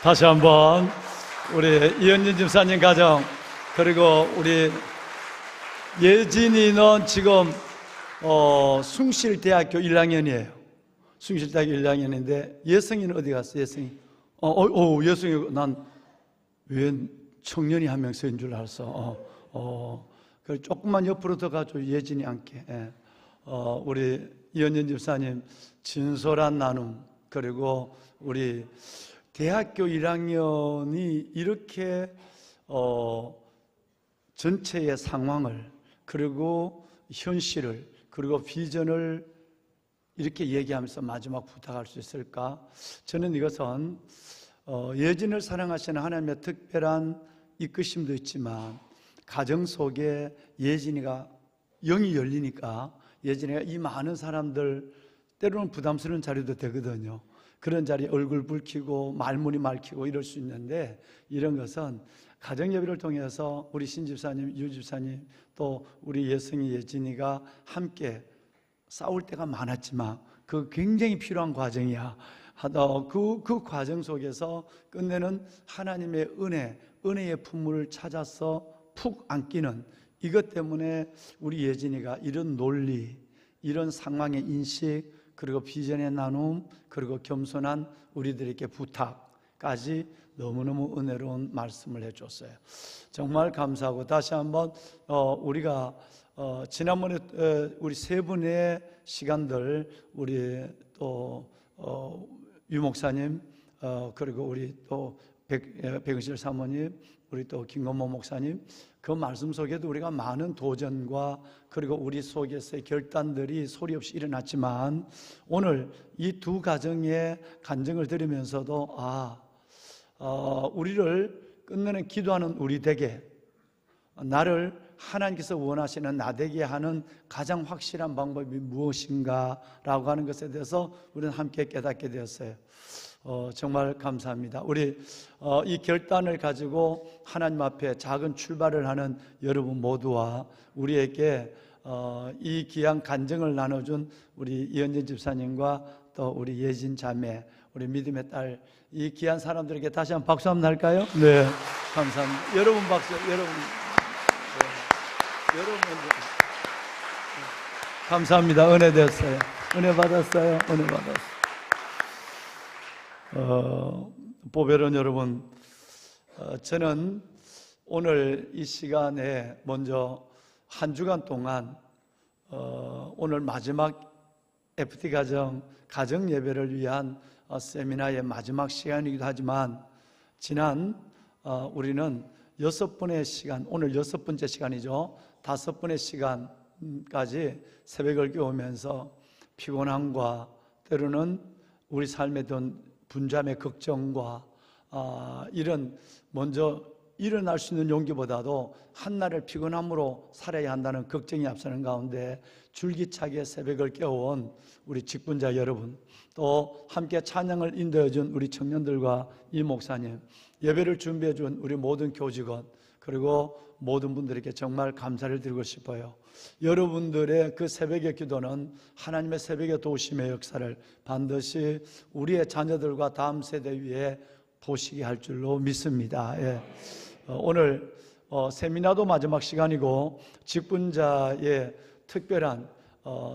다시 한번 우리 이현진 집사님 가정, 그리고 우리 예진이는 지금 숭실대학교 1학년이에요. 숭실대학교 1학년인데 예성이는 어디 갔어? 예성이 예성이 난 왜 청년이 한 명 서인 줄 알았어. 그래 조금만 옆으로 더 가줘. 예진이 앉게. 우리 이현진 집사님 진솔한 나눔, 그리고 우리 대학교 1학년이 이렇게 전체의 상황을, 그리고 현실을, 그리고 비전을 이렇게 얘기하면서 마지막 부탁할 수 있을까? 저는 이것은 예진을 사랑하시는 하나님의 특별한 이끄심도 있지만, 가정 속에 예진이가 영이 열리니까 예진이가 이 많은 사람들, 때로는 부담스러운 자리도 되거든요. 그런 자리에 얼굴 붉히고 말문이 맑히고 이럴 수 있는데, 이런 것은 가정예배를 통해서 우리 신집사님, 유집사님, 또 우리 예성이, 예진이가 함께 싸울 때가 많았지만 그 굉장히 필요한 과정이야. 그 과정 속에서 끝내는 하나님의 은혜의 품물을 찾아서 푹 안기는, 이것 때문에 우리 예진이가 이런 논리, 이런 상황의 인식, 그리고 비전의 나눔, 그리고 겸손한 우리들에게 부탁까지 너무너무 은혜로운 말씀을 해줬어요. 정말 감사하고, 다시 한번 우리가 지난번에 우리 세 분의 시간들, 우리 또 유 목사님, 그리고 우리 또 백은실 사모님, 우리 또 김건모 목사님, 그 말씀 속에도 우리가 많은 도전과 그리고 우리 속에서의 결단들이 소리 없이 일어났지만, 오늘 이 두 가정의 간증을 들으면서도 우리를 끝내는 기도하는 우리 되게, 나를 하나님께서 원하시는 나 되게 하는 가장 확실한 방법이 무엇인가 라고 하는 것에 대해서 우리는 함께 깨닫게 되었어요. 정말 감사합니다. 우리 이 결단을 가지고 하나님 앞에 작은 출발을 하는 여러분 모두와 우리에게 이 귀한 간증을 나눠준 우리 이현진 집사님과 또 우리 예진 자매, 우리 믿음의 딸, 이 귀한 사람들에게 다시 한번 박수 한번 할까요? 네, 감사합니다. 여러분 박수, 여러분 감사합니다. 은혜 됐어요. 은혜 받았어요. 은혜 받았어요. 보배론 여러분, 저는 오늘 이 시간에 먼저 한 주간 동안 오늘 마지막 FT 가정 예배를 위한 세미나의 마지막 시간이기도 하지만, 지난 우리는 6번의 시간, 오늘 6번째 시간이죠. 5번의 시간까지 새벽을 깨우면서 피곤함과 때로는 우리 삶에 든 분잠의 걱정과 이런 먼저 일어날 수 있는 용기보다도 한날을 피곤함으로 살아야 한다는 걱정이 앞서는 가운데 줄기차게 새벽을 깨워온 우리 직분자 여러분, 또 함께 찬양을 인도해준 우리 청년들과 이 목사님, 예배를 준비해준 우리 모든 교직원, 그리고 모든 분들에게 정말 감사를 드리고 싶어요. 여러분들의 그 새벽의 기도는 하나님의 새벽의 도우심의 역사를 반드시 우리의 자녀들과 다음 세대 위에 보시게 할 줄로 믿습니다. 오늘 세미나도 마지막 시간이고, 직분자의 특별한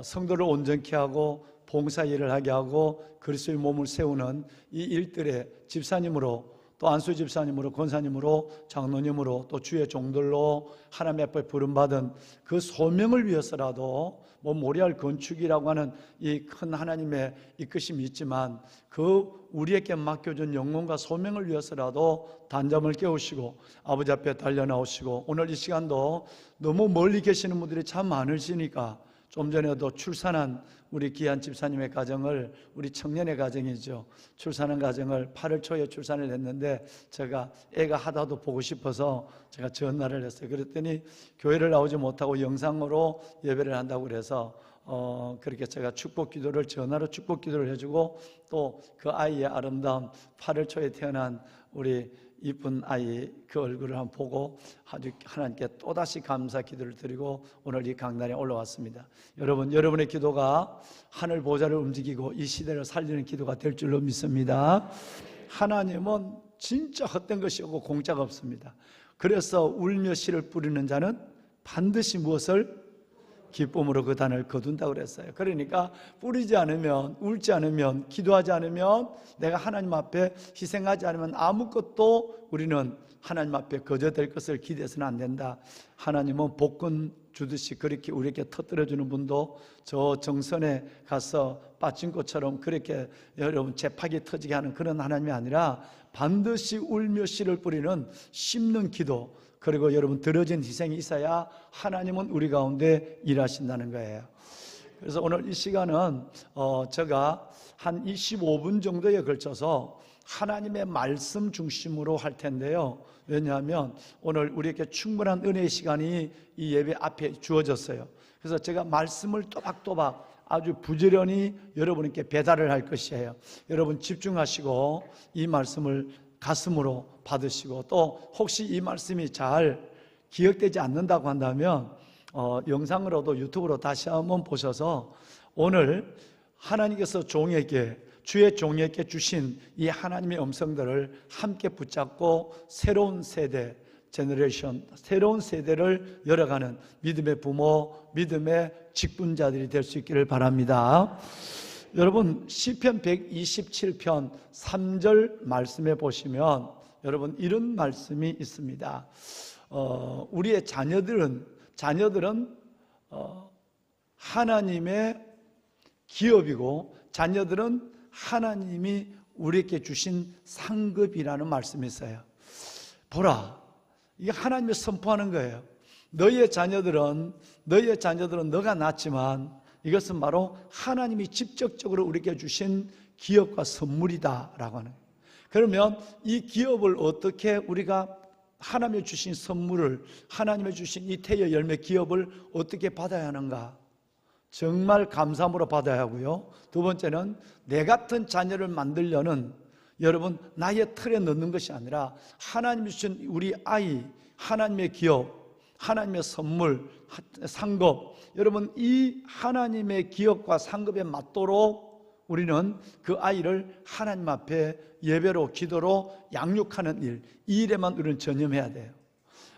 성도를 온전케 하고 봉사 일을 하게 하고 그리스도의 몸을 세우는 이 일들의 집사님으로, 또 안수 집사님으로, 권사님으로, 장로님으로, 또 주의 종들로 하나님 앞에 부름받은 그 소명을 위해서라도 모리알 건축이라고 하는 이 큰 하나님의 이끄심이 있지만, 그 우리에게 맡겨준 영혼과 소명을 위해서라도 단잠을 깨우시고 아버지 앞에 달려나오시고, 오늘 이 시간도 너무 멀리 계시는 분들이 참 많으시니까, 좀 전에도 출산한 우리 귀한 집사님의 가정을, 우리 청년의 가정이죠, 출산한 가정을 8월 초에 출산을 했는데, 제가 애가 하다도 보고 싶어서 제가 전화를 했어요. 그랬더니 교회를 나오지 못하고 영상으로 예배를 한다고 그래서 그렇게 제가 축복 기도를, 전화로 축복 기도를 해주고, 또 그 아이의 아름다운 8월 초에 태어난 우리 이쁜 아이 그 얼굴을 한번 보고 아주 하나님께 또다시 감사 기도를 드리고 오늘 이 강단에 올라왔습니다. 여러분, 여러분의 기도가 하늘 보좌를 움직이고 이 시대를 살리는 기도가 될 줄로 믿습니다. 하나님은 진짜 헛된 것이 없고 공짜가 없습니다. 그래서 울며 씨를 뿌리는 자는 반드시 무엇을? 기쁨으로 그 단을 거둔다고 그랬어요. 그러니까 뿌리지 않으면, 울지 않으면, 기도하지 않으면, 내가 하나님 앞에 희생하지 않으면 아무것도 우리는 하나님 앞에 거저될 것을 기대해서는 안 된다. 하나님은 복권 주듯이 그렇게 우리에게 터뜨려주는 분도 저 정선에 가서 빠진꽃처럼 그렇게 여러분 재파기 터지게 하는 그런 하나님이 아니라 반드시 울며 씨를 뿌리는 심는 기도, 그리고 여러분 들어진 희생이 있어야 하나님은 우리 가운데 일하신다는 거예요. 그래서 오늘 이 시간은 제가 한 25분 정도에 걸쳐서 하나님의 말씀 중심으로 할 텐데요. 왜냐하면 오늘 우리에게 충분한 은혜의 시간이 이 예배 앞에 주어졌어요. 그래서 제가 말씀을 또박또박 아주 부지런히 여러분께 배달을 할 것이에요. 여러분 집중하시고 이 말씀을 가슴으로 받으시고, 또 혹시 이 말씀이 잘 기억되지 않는다고 한다면 영상으로도 유튜브로 다시 한번 보셔서 오늘 하나님께서 종에게, 주의 종에게 주신 이 하나님의 음성들을 함께 붙잡고 새로운 세대, 제너레이션, 새로운 세대를 열어가는 믿음의 부모, 믿음의 직분자들이 될 수 있기를 바랍니다. 여러분 시편 127편 3절 말씀에 보시면 여러분 이런 말씀이 있습니다. 우리의 자녀들은 하나님의 기업이고, 자녀들은 하나님이 우리에게 주신 상급이라는 말씀이 있어요. 보라, 이게 하나님이 선포하는 거예요. 너희의 자녀들은 너가 낳았지만 이것은 바로 하나님이 직접적으로 우리에게 주신 기업과 선물이다 라고 하는 거예요. 그러면 이 기업을 어떻게 우리가 하나님이 주신 선물을, 하나님이 주신 이 태의 열매 기업을 어떻게 받아야 하는가? 정말 감사함으로 받아야 하고요. 두 번째는 내 같은 자녀를 만들려는, 여러분 나의 틀에 넣는 것이 아니라 하나님이 주신 우리 아이, 하나님의 기업, 하나님의 선물, 상급, 여러분 이 하나님의 기업과 상급에 맞도록 우리는 그 아이를 하나님 앞에 예배로, 기도로 양육하는 일, 이 일에만 우리는 전념해야 돼요.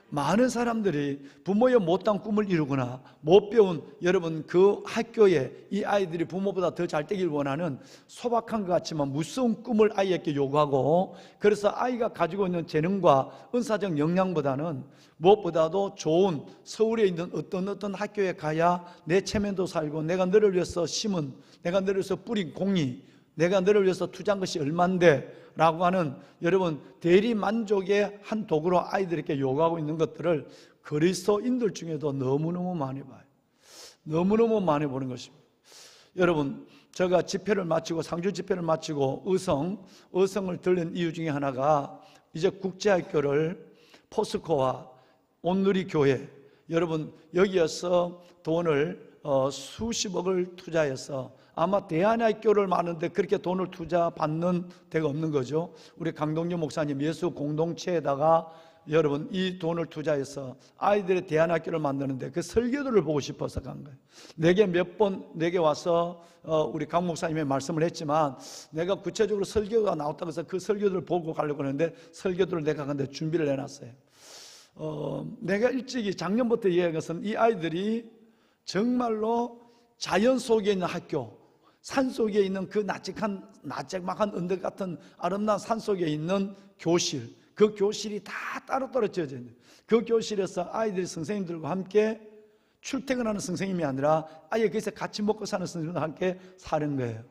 많은 사람들이 부모의 못한 꿈을 이루거나 못 배운, 여러분 그 학교에 이 아이들이 부모보다 더 잘 되길 원하는 소박한 것 같지만 무서운 꿈을 아이에게 요구하고, 그래서 아이가 가지고 있는 재능과 은사적 역량보다는 무엇보다도 좋은 서울에 있는 어떤 학교에 가야 내 체면도 살고, 내가 너를 위해서 심은, 내가 너를 위해서 뿌린 공이, 내가 너를 위해서 투자한 것이 얼만데 라고 하는, 여러분 대리 만족의 한 도구로 아이들에게 요구하고 있는 것들을 그리스도인들 중에도 너무너무 많이 봐요. 너무너무 많이 보는 것입니다. 여러분 제가 집회를 마치고, 상주 집회를 마치고 의성을 들린 이유 중에 하나가, 이제 국제학교를 포스코와 온누리 교회, 여러분 여기에서 돈을 수십억을 투자해서, 아마 대한학교를 많은데 그렇게 돈을 투자받는 데가 없는 거죠. 우리 강동규 목사님 예수 공동체에다가 여러분 이 돈을 투자해서 아이들의 대한학교를 만드는데 그 설교들을 보고 싶어서 간 거예요. 내게 와서 우리 강 목사님의 말씀을 했지만, 내가 구체적으로 설교가 나왔다고 해서 그 설교들을 보고 가려고 하는데 설교들을 내가 근데 준비를 해놨어요. 내가 일찍이 작년부터 이야기한 것은, 이 아이들이 정말로 자연 속에 있는 학교, 산 속에 있는 그 나직막한 언덕 같은 아름다운 산 속에 있는 교실, 그 교실이 다 따로따로 지어져 있는, 그 교실에서 아이들이 선생님들과 함께 출퇴근하는 선생님이 아니라 아예 거기서 같이 먹고 사는 선생님들과 함께 사는 거예요.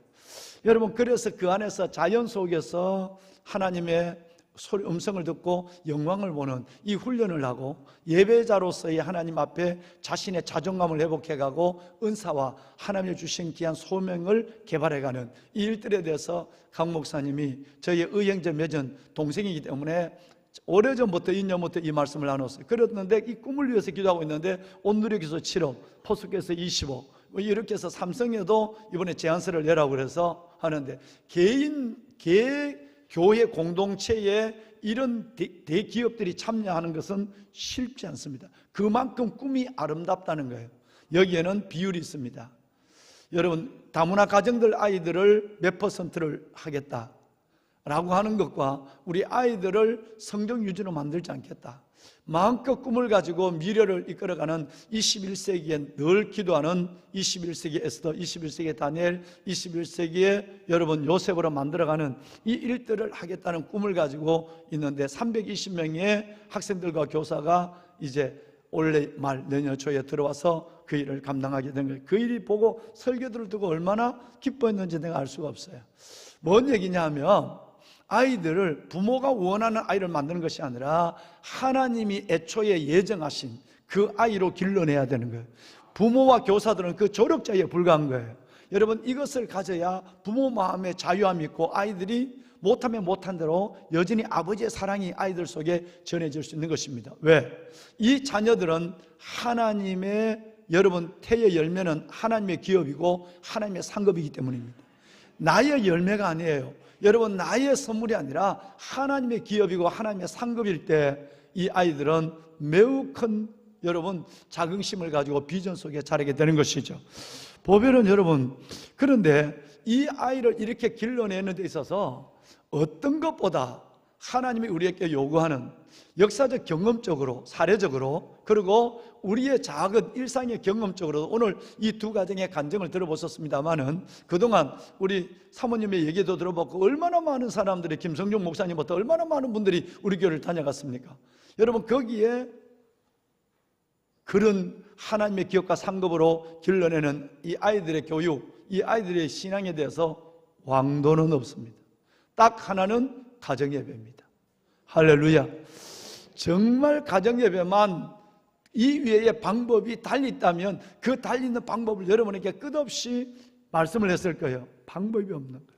여러분 그래서 그 안에서 자연 속에서 하나님의 소리, 음성을 듣고 영광을 보는 이 훈련을 하고, 예배자로서의 하나님 앞에 자신의 자존감을 회복해가고 은사와 하나님이 주신 귀한 소명을 개발해가는 이 일들에 대해서 강 목사님이 저희의 의형제 맺은 동생이기 때문에 오래전부터 2년부터 이 말씀을 나눴어요. 그랬는데 이 꿈을 위해서 기도하고 있는데 온누리교에서 7억, 포스코에서 20억, 이렇게 해서 삼성에도 이번에 제안서를 내라고 그래서 하는데, 교회 공동체에 이런 대기업들이 참여하는 것은 쉽지 않습니다. 그만큼 꿈이 아름답다는 거예요. 여기에는 비율이 있습니다. 여러분 다문화 가정들 아이들을 몇 퍼센트를 하겠다, 라고 하는 것과 우리 아이들을 성경 유지로 만들지 않겠다. 마음껏 꿈을 가지고 미래를 이끌어가는 21세기에 늘 기도하는 21세기 에스더, 21세기 다니엘, 21세기에 여러분 요셉으로 만들어가는 이 일들을 하겠다는 꿈을 가지고 있는데 320명의 학생들과 교사가 이제 올해 말 내년 초에 들어와서 그 일을 감당하게 된 거예요. 그 일이 보고 설교들을 두고 얼마나 기뻐했는지 내가 알 수가 없어요. 뭔 얘기냐 하면 아이들을 부모가 원하는 아이를 만드는 것이 아니라 하나님이 애초에 예정하신 그 아이로 길러내야 되는 거예요. 부모와 교사들은 그 조력자에 불과한 거예요. 여러분 이것을 가져야 부모 마음에 자유함이 있고 아이들이 못하면 못한 대로 여전히 아버지의 사랑이 아이들 속에 전해질 수 있는 것입니다. 왜? 이 자녀들은 하나님의 여러분 태의 열매는 하나님의 기업이고 하나님의 상급이기 때문입니다. 나의 열매가 아니에요. 여러분 나의 선물이 아니라 하나님의 기업이고 하나님의 상급일 때 이 아이들은 매우 큰 여러분 자긍심을 가지고 비전 속에 자라게 되는 것이죠. 보면은 여러분 그런데 이 아이를 이렇게 길러내는 데 있어서 어떤 것보다 하나님이 우리에게 요구하는 역사적 경험적으로 사례적으로 그리고 우리의 작은 일상의 경험적으로 오늘 이 두 가정의 간증을 들어보셨습니다마는 그동안 우리 사모님의 얘기도 들어봤고 얼마나 많은 사람들이 김성종 목사님부터 얼마나 많은 분들이 우리 교회를 다녀갔습니까? 여러분 거기에 그런 하나님의 기업과 상급으로 길러내는 이 아이들의 교육, 이 아이들의 신앙에 대해서 왕도는 없습니다. 딱 하나는 가정예배입니다. 할렐루야. 정말 가정예배만 이 외에 방법이 달리 있다면 그 달리 있는 방법을 여러분에게 끝없이 말씀을 했을 거예요. 방법이 없는 거예요.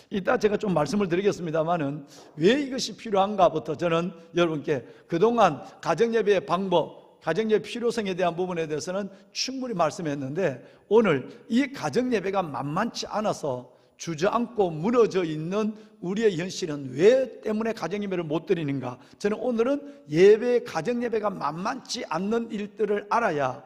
이따 제가 좀 말씀을 드리겠습니다만은 왜 이것이 필요한가부터 저는 여러분께 그동안 가정예배의 방법, 가정예배 필요성에 대한 부분에 대해서는 충분히 말씀했는데 오늘 이 가정예배가 만만치 않아서 주저앉고 무너져 있는 우리의 현실은 왜 때문에 가정예배를 못 드리는가? 저는 오늘은 가정예배가 만만치 않는 일들을 알아야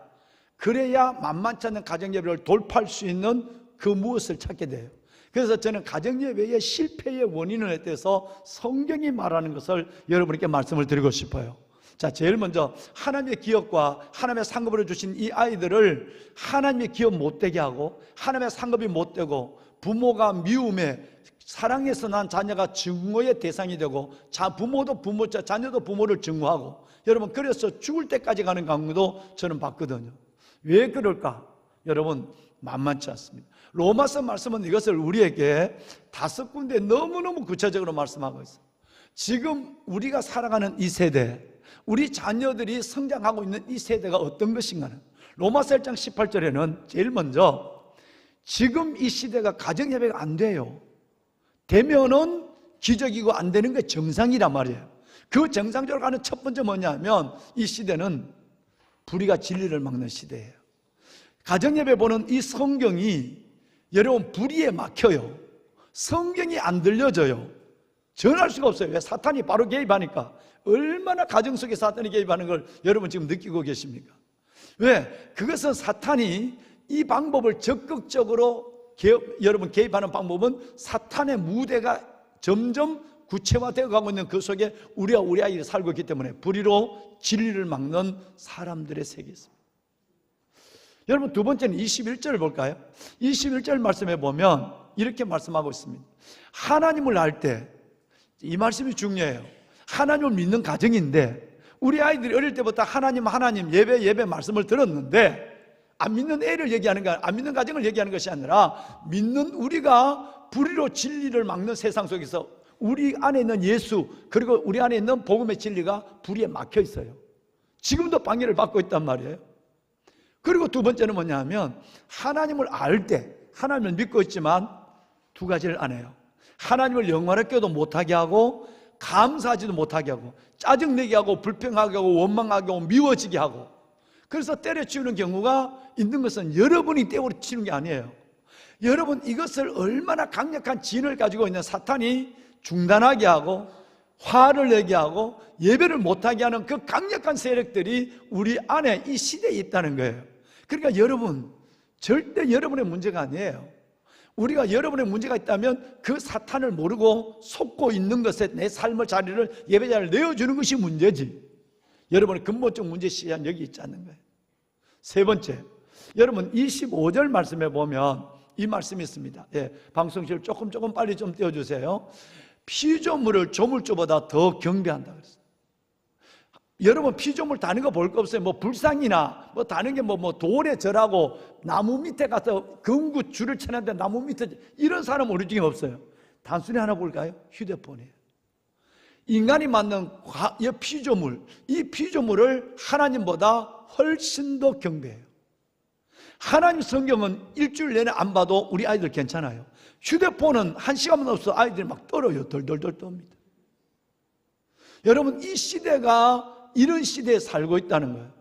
그래야 만만치 않는 가정예배를 돌파할 수 있는 그 무엇을 찾게 돼요. 그래서 저는 가정예배의 실패의 원인에 대해서 성경이 말하는 것을 여러분께 말씀을 드리고 싶어요. 자, 제일 먼저 하나님의 기업과 하나님의 상급으로 주신 이 아이들을 하나님의 기업 못되게 하고 하나님의 상급이 못되고 부모가 미움에 사랑에서 난 자녀가 증오의 대상이 되고 부모도 자녀도 부모를 증오하고 여러분 그래서 죽을 때까지 가는 경우도 저는 봤거든요. 왜 그럴까? 여러분 만만치 않습니다. 로마서 말씀은 이것을 우리에게 5군데 너무너무 구체적으로 말씀하고 있어요. 지금 우리가 살아가는 이 세대, 우리 자녀들이 성장하고 있는 이 세대가 어떤 것인가는 로마서 1장 18절에는 제일 먼저 지금 이 시대가 가정예배가 안 돼요. 되면은 기적이고 안 되는 게 정상이란 말이에요. 그 정상적으로 가는 첫 번째 뭐냐면 이 시대는 불의가 진리를 막는 시대예요. 가정예배 보는 이 성경이 여러분 불의에 막혀요. 성경이 안 들려져요. 전할 수가 없어요. 왜? 사탄이 바로 개입하니까. 얼마나 가정 속에 사탄이 개입하는 걸 여러분 지금 느끼고 계십니까? 왜? 그것은 사탄이 이 방법을 적극적으로 여러분 개입하는 방법은 사탄의 무대가 점점 구체화되어 가고 있는 그 속에 우리와 우리 아이들이 살고 있기 때문에 불의로 진리를 막는 사람들의 세계에 있습니다. 여러분 두 번째는 21절을 볼까요? 21절 말씀해 보면 이렇게 말씀하고 있습니다. 하나님을 알 때 이 말씀이 중요해요. 하나님을 믿는 가정인데 우리 아이들이 어릴 때부터 하나님 예배 말씀을 들었는데 안 믿는 애를 얘기하는 거, 안 믿는 가정을 얘기하는 것이 아니라 믿는 우리가 불의로 진리를 막는 세상 속에서 우리 안에 있는 예수 그리고 우리 안에 있는 복음의 진리가 불의에 막혀 있어요. 지금도 방해를 받고 있단 말이에요. 그리고 두 번째는 뭐냐면 하나님을 알 때 하나님을 믿고 있지만 두 가지를 안 해요. 하나님을 영화롭게도 못하게 하고 감사하지도 못하게 하고 짜증내게 하고 불평하게 하고 원망하게 하고 미워지게 하고 그래서 때려치우는 경우가 있는 것은 여러분이 때려치우는 게 아니에요. 여러분 이것을 얼마나 강력한 진을 가지고 있는 사탄이 중단하게 하고 화를 내게 하고 예배를 못하게 하는 그 강력한 세력들이 우리 안에 이 시대에 있다는 거예요. 그러니까 여러분 절대 여러분의 문제가 아니에요. 우리가 여러분의 문제가 있다면 그 사탄을 모르고 속고 있는 것에 내 삶의 자리를, 예배자를 내어주는 것이 문제지, 여러분의 근본적 문제 시간 여기 있지 않는 거예요. 세 번째, 여러분 25절 말씀에 보면 이 말씀이 있습니다. 예, 방송실 조금 빨리 좀 띄워주세요. 피조물을 조물주보다 더 경배한다 그랬어요. 여러분 피조물 다른 거 볼 거 없어요. 뭐 불상이나 뭐 다른 게 뭐 돌에 절하고 나무 밑에 가서 금구 줄을 쳐놨는데 나무 밑에, 이런 사람 우리 중에 없어요. 단순히 하나 볼까요? 휴대폰이에요. 인간이 만든 피조물, 이 피조물을 하나님보다 훨씬 더 경배해요. 하나님 성경은 일주일 내내 안 봐도 우리 아이들 괜찮아요. 휴대폰은 한 시간만 없어 아이들이 막 떨어요. 덜덜덜 떱니다. 여러분 이 시대가 이런 시대에 살고 있다는 거예요.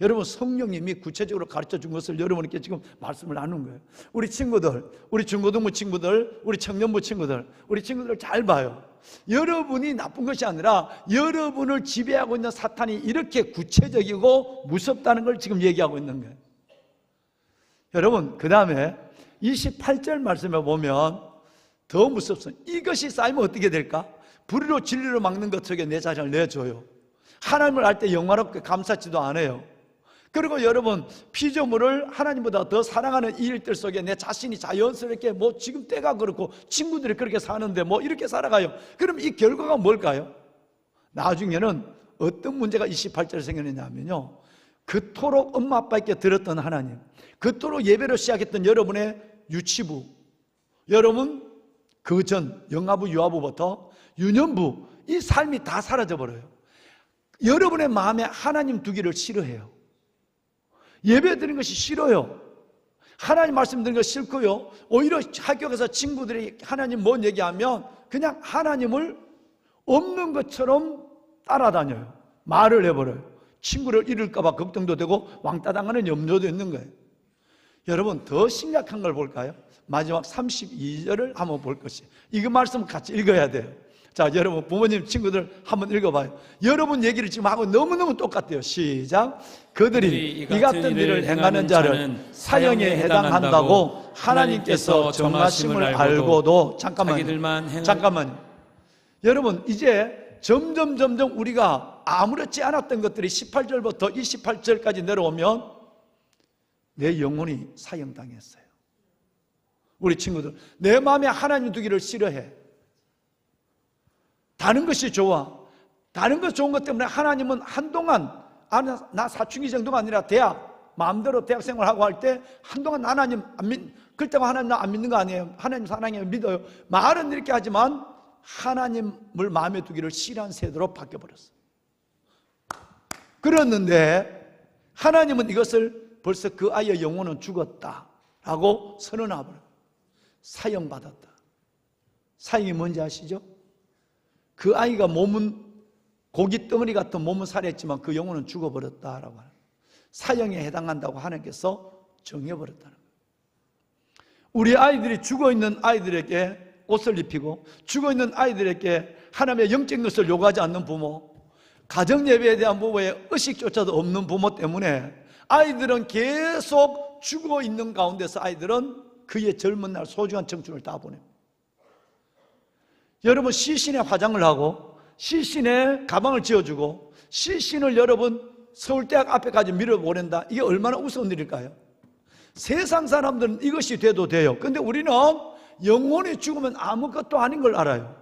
여러분 성령님이 구체적으로 가르쳐 준 것을 여러분께 지금 말씀을 나눈 거예요. 우리 친구들, 우리 중고등부 친구들, 우리 청년부 친구들, 우리 친구들 잘 봐요. 여러분이 나쁜 것이 아니라 여러분을 지배하고 있는 사탄이 이렇게 구체적이고 무섭다는 걸 지금 얘기하고 있는 거예요. 여러분 그 다음에 28절 말씀에 보면 더 무섭습니다. 이것이 쌓이면 어떻게 될까? 불의로 진리로 막는 것 속에 내 자신을 내줘요. 하나님을 알 때 영화롭게 감사치도 않아요. 그리고 여러분 피조물을 하나님보다 더 사랑하는 이 일들 속에 내 자신이 자연스럽게 뭐 지금 때가 그렇고 친구들이 그렇게 사는데 뭐 이렇게 살아가요. 그럼 이 결과가 뭘까요? 나중에는 어떤 문제가 28절에 생겼느냐면요, 그토록 엄마 아빠에게 들었던 하나님, 그토록 예배를 시작했던 여러분의 유치부, 여러분 그 전 영아부 유아부부터 유년부, 이 삶이 다 사라져버려요. 여러분의 마음에 하나님 두기를 싫어해요. 예배 드리는 것이 싫어요. 하나님 말씀 드리는 것이 싫고요. 오히려 학교 가서 친구들이 하나님 뭔 얘기하면 그냥 하나님을 없는 것처럼 따라다녀요. 말을 해버려요. 친구를 잃을까 봐 걱정도 되고 왕따 당하는 염려도 있는 거예요. 여러분 더 심각한 걸 볼까요? 마지막 32절을 한번 볼 것이에요. 이거 말씀 같이 읽어야 돼요. 자, 여러분 부모님 친구들 한번 읽어봐요. 여러분 얘기를 지금 하고 너무너무 똑같아요. 시작. 그들이 이 같은 일을 행하는 자를 사형에 해당한다고 하나님께서 정하심을 알고도, 잠깐만요. 여러분 이제 점점 우리가 아무렇지 않았던 것들이 18절부터 28절까지 내려오면 내 영혼이 사형당했어요. 우리 친구들 내 마음에 하나님 두기를 싫어해. 다른 것이 좋아. 다른 것 좋은 것 때문에 하나님은 한동안, 나 사춘기 정도가 아니라 마음대로 대학생활 하고 할 때 한동안 하나님 그렇다고 하나님 나 안 믿는 거 아니에요. 하나님 사랑해요, 믿어요. 말은 이렇게 하지만 하나님을 마음에 두기를 싫어한 세대로 바뀌어버렸어요. 그랬는데 하나님은 이것을 벌써 그 아이의 영혼은 죽었다라고 선언하버려요. 사형받았다. 사형이 뭔지 아시죠? 그 아이가 몸은 고기 덩어리 같은 몸은 살했지만 그 영혼은 죽어버렸다라고 하는, 사형에 해당한다고 하나님께서 정해버렸다는 거예요. 우리 아이들이 죽어있는 아이들에게 옷을 입히고 죽어있는 아이들에게 하나님의 영적인 것을 요구하지 않는 부모, 가정예배에 대한 부모의 의식조차도 없는 부모 때문에 아이들은 계속 죽어있는 가운데서 아이들은 그의 젊은 날 소중한 청춘을 다 보냅니다. 여러분 시신에 화장을 하고 시신에 가방을 지어주고 시신을 여러분 서울대학 앞에까지 밀어보낸다. 이게 얼마나 우스운 일일까요? 세상 사람들은 이것이 돼도 돼요. 근데 우리는 영혼이 죽으면 아무것도 아닌 걸 알아요.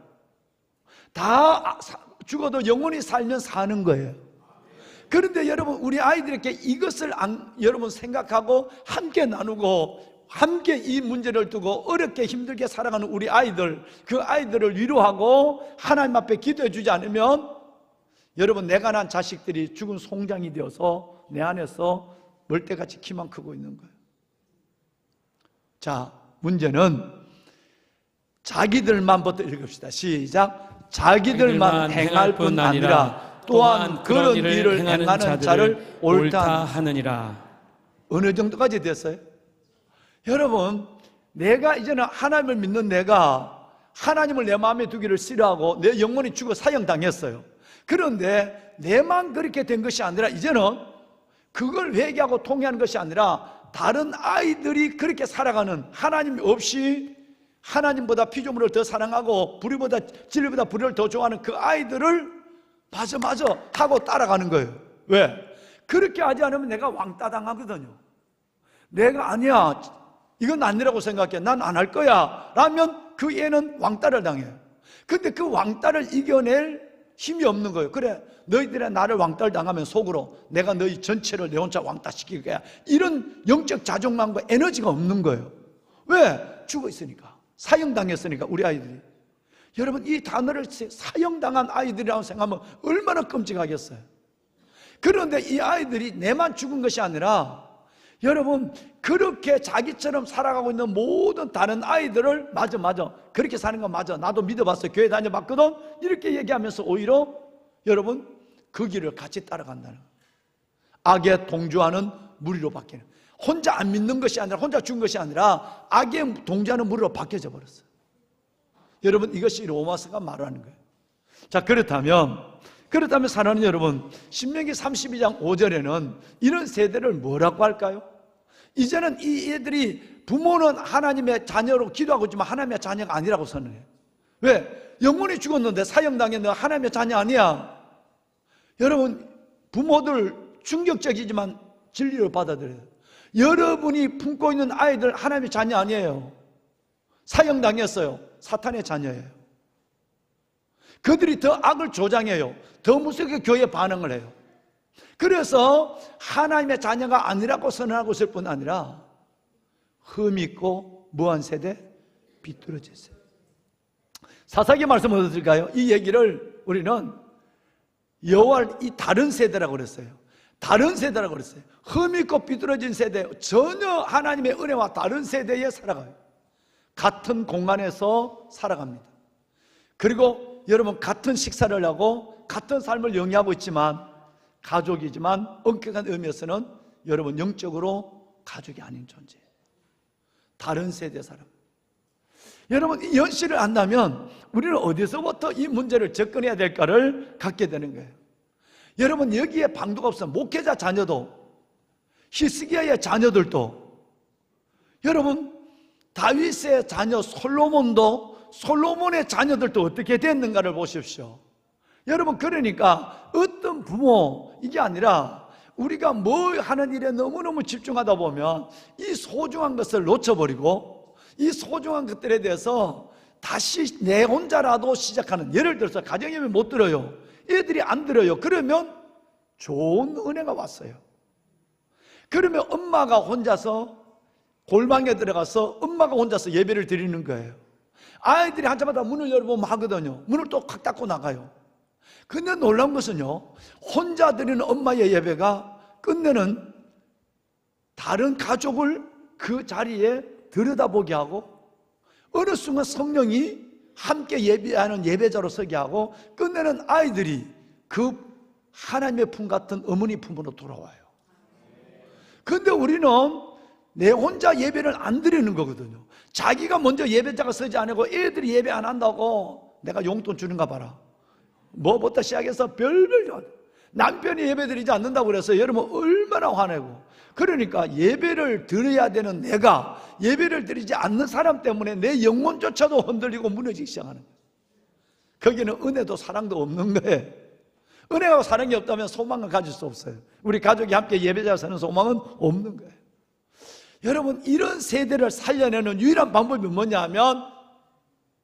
다 죽어도 영혼이 살면 사는 거예요. 그런데 여러분 우리 아이들에게 이것을 여러분 생각하고 함께 나누고 함께 이 문제를 두고 어렵게 힘들게 살아가는 우리 아이들, 그 아이들을 위로하고 하나님 앞에 기도해 주지 않으면 여러분 내가 낳은 자식들이 죽은 송장이 되어서 내 안에서 멀대같이 키만 크고 있는 거예요. 자, 문제는 자기들만부터 읽읍시다. 시작. 자기들만 행할 뿐 아니라 또한 그런 일을 행하는 자를 옳다 하느니라. 어느 정도까지 됐어요? 여러분 내가 이제는 하나님을 믿는 내가 하나님을 내 마음에 두기를 싫어하고 내 영혼이 죽어 사형당했어요. 그런데 내만 그렇게 된 것이 아니라 이제는 그걸 회개하고 통회하는 것이 아니라 다른 아이들이 그렇게 살아가는, 하나님 없이 하나님보다 피조물을 더 사랑하고 진리보다 불의를 더 좋아하는 그 아이들을 맞아 하고 따라가는 거예요. 왜? 그렇게 하지 않으면 내가 왕따 당하거든요. 내가 아니야, 이건 아니라고 생각해, 난 안 할 거야 라면 그 애는 왕따를 당해요. 근데 그 왕따를 이겨낼 힘이 없는 거예요. 그래, 너희들이 나를 왕따를 당하면 속으로 내가 너희 전체를 내 혼자 왕따 시킬 거야, 이런 영적 자존감과 에너지가 없는 거예요. 왜? 죽어 있으니까, 사형당했으니까. 우리 아이들이, 여러분, 이 단어를 사형당한 아이들이라고 생각하면 얼마나 끔찍하겠어요. 그런데 이 아이들이 내만 죽은 것이 아니라, 여러분, 그렇게 자기처럼 살아가고 있는 모든 다른 아이들을 맞아 그렇게 사는 건 맞아, 나도 믿어봤어, 교회 다녀봤거든, 이렇게 얘기하면서 오히려 여러분 그 길을 같이 따라간다는, 악에 동조하는 무리로 바뀌는, 혼자 안 믿는 것이 아니라, 혼자 죽은 것이 아니라 악에 동조하는 무리로 바뀌어져 버렸어요. 여러분, 이것이 로마서가 말하는 거예요. 자, 그렇다면 사랑하는 여러분, 신명기 32장 5절에는 이런 세대를 뭐라고 할까요? 이제는 이 애들이 부모는 하나님의 자녀로 기도하고 있지만 하나님의 자녀가 아니라고 선언해요. 왜? 영혼이 죽었는데 사형당했는데 하나님의 자녀 아니야. 여러분, 부모들 충격적이지만 진리를 받아들여요. 여러분이 품고 있는 아이들 하나님의 자녀 아니에요. 사형당했어요. 사탄의 자녀예요. 그들이 더 악을 조장해요. 더 무섭게 교회에 반응을 해요. 그래서 하나님의 자녀가 아니라고 선언하고 있을 뿐 아니라 흠있고 무한 세대, 비뚤어진 세대. 사사기 말씀 어디 들까요? 이 얘기를 우리는 여호와를 이 다른 세대라고 그랬어요. 다른 세대라고 그랬어요. 흠있고 비뚤어진 세대, 전혀 하나님의 은혜와 다른 세대에 살아가요. 같은 공간에서 살아갑니다. 그리고 여러분, 같은 식사를 하고 같은 삶을 영위하고 있지만, 가족이지만 엄격한 의미에서는 여러분 영적으로 가족이 아닌 존재예요. 다른 세대 사람. 여러분, 이 현실을 안다면 우리는 어디서부터 이 문제를 접근해야 될까를 갖게 되는 거예요. 여러분, 여기에 방도가 없어요. 목회자 자녀도, 히스기야의 자녀들도, 여러분 다윗의 자녀 솔로몬도, 솔로몬의 자녀들도 어떻게 됐는가를 보십시오. 여러분, 그러니까 어떤 부모, 이게 아니라 우리가 뭐 하는 일에 너무너무 집중하다 보면 이 소중한 것을 놓쳐버리고, 이 소중한 것들에 대해서 다시 내 혼자라도 시작하는, 예를 들어서 가정예배 못 들어요, 애들이 안 들어요. 그러면 좋은 은혜가 왔어요. 그러면 엄마가 혼자서 골방에 들어가서 엄마가 혼자서 예배를 드리는 거예요. 아이들이 한자마다 문을 열어보면 하거든요. 문을 또 콱 닫고 나가요. 근데 놀라운 것은요, 혼자 드리는 엄마의 예배가 끝내는 다른 가족을 그 자리에 들여다보게 하고, 어느 순간 성령이 함께 예배하는 예배자로 서게 하고, 끝내는 아이들이 그 하나님의 품 같은 어머니 품으로 돌아와요. 근데 우리는 내 혼자 예배를 안 드리는 거거든요. 자기가 먼저 예배자가 서지 않고 애들이 예배 안 한다고 내가 용돈 주는가 봐라, 뭐부터 시작해서 별별, 남편이 예배 드리지 않는다고 그래서 여러분 얼마나 화내고. 그러니까 예배를 드려야 되는 내가 예배를 드리지 않는 사람 때문에 내 영혼조차도 흔들리고 무너지기 시작하는 거예요. 거기는 은혜도 사랑도 없는 거예요. 은혜와 사랑이 없다면 소망을 가질 수 없어요. 우리 가족이 함께 예배자가 서는 소망은 없는 거예요. 여러분, 이런 세대를 살려내는 유일한 방법이 뭐냐 하면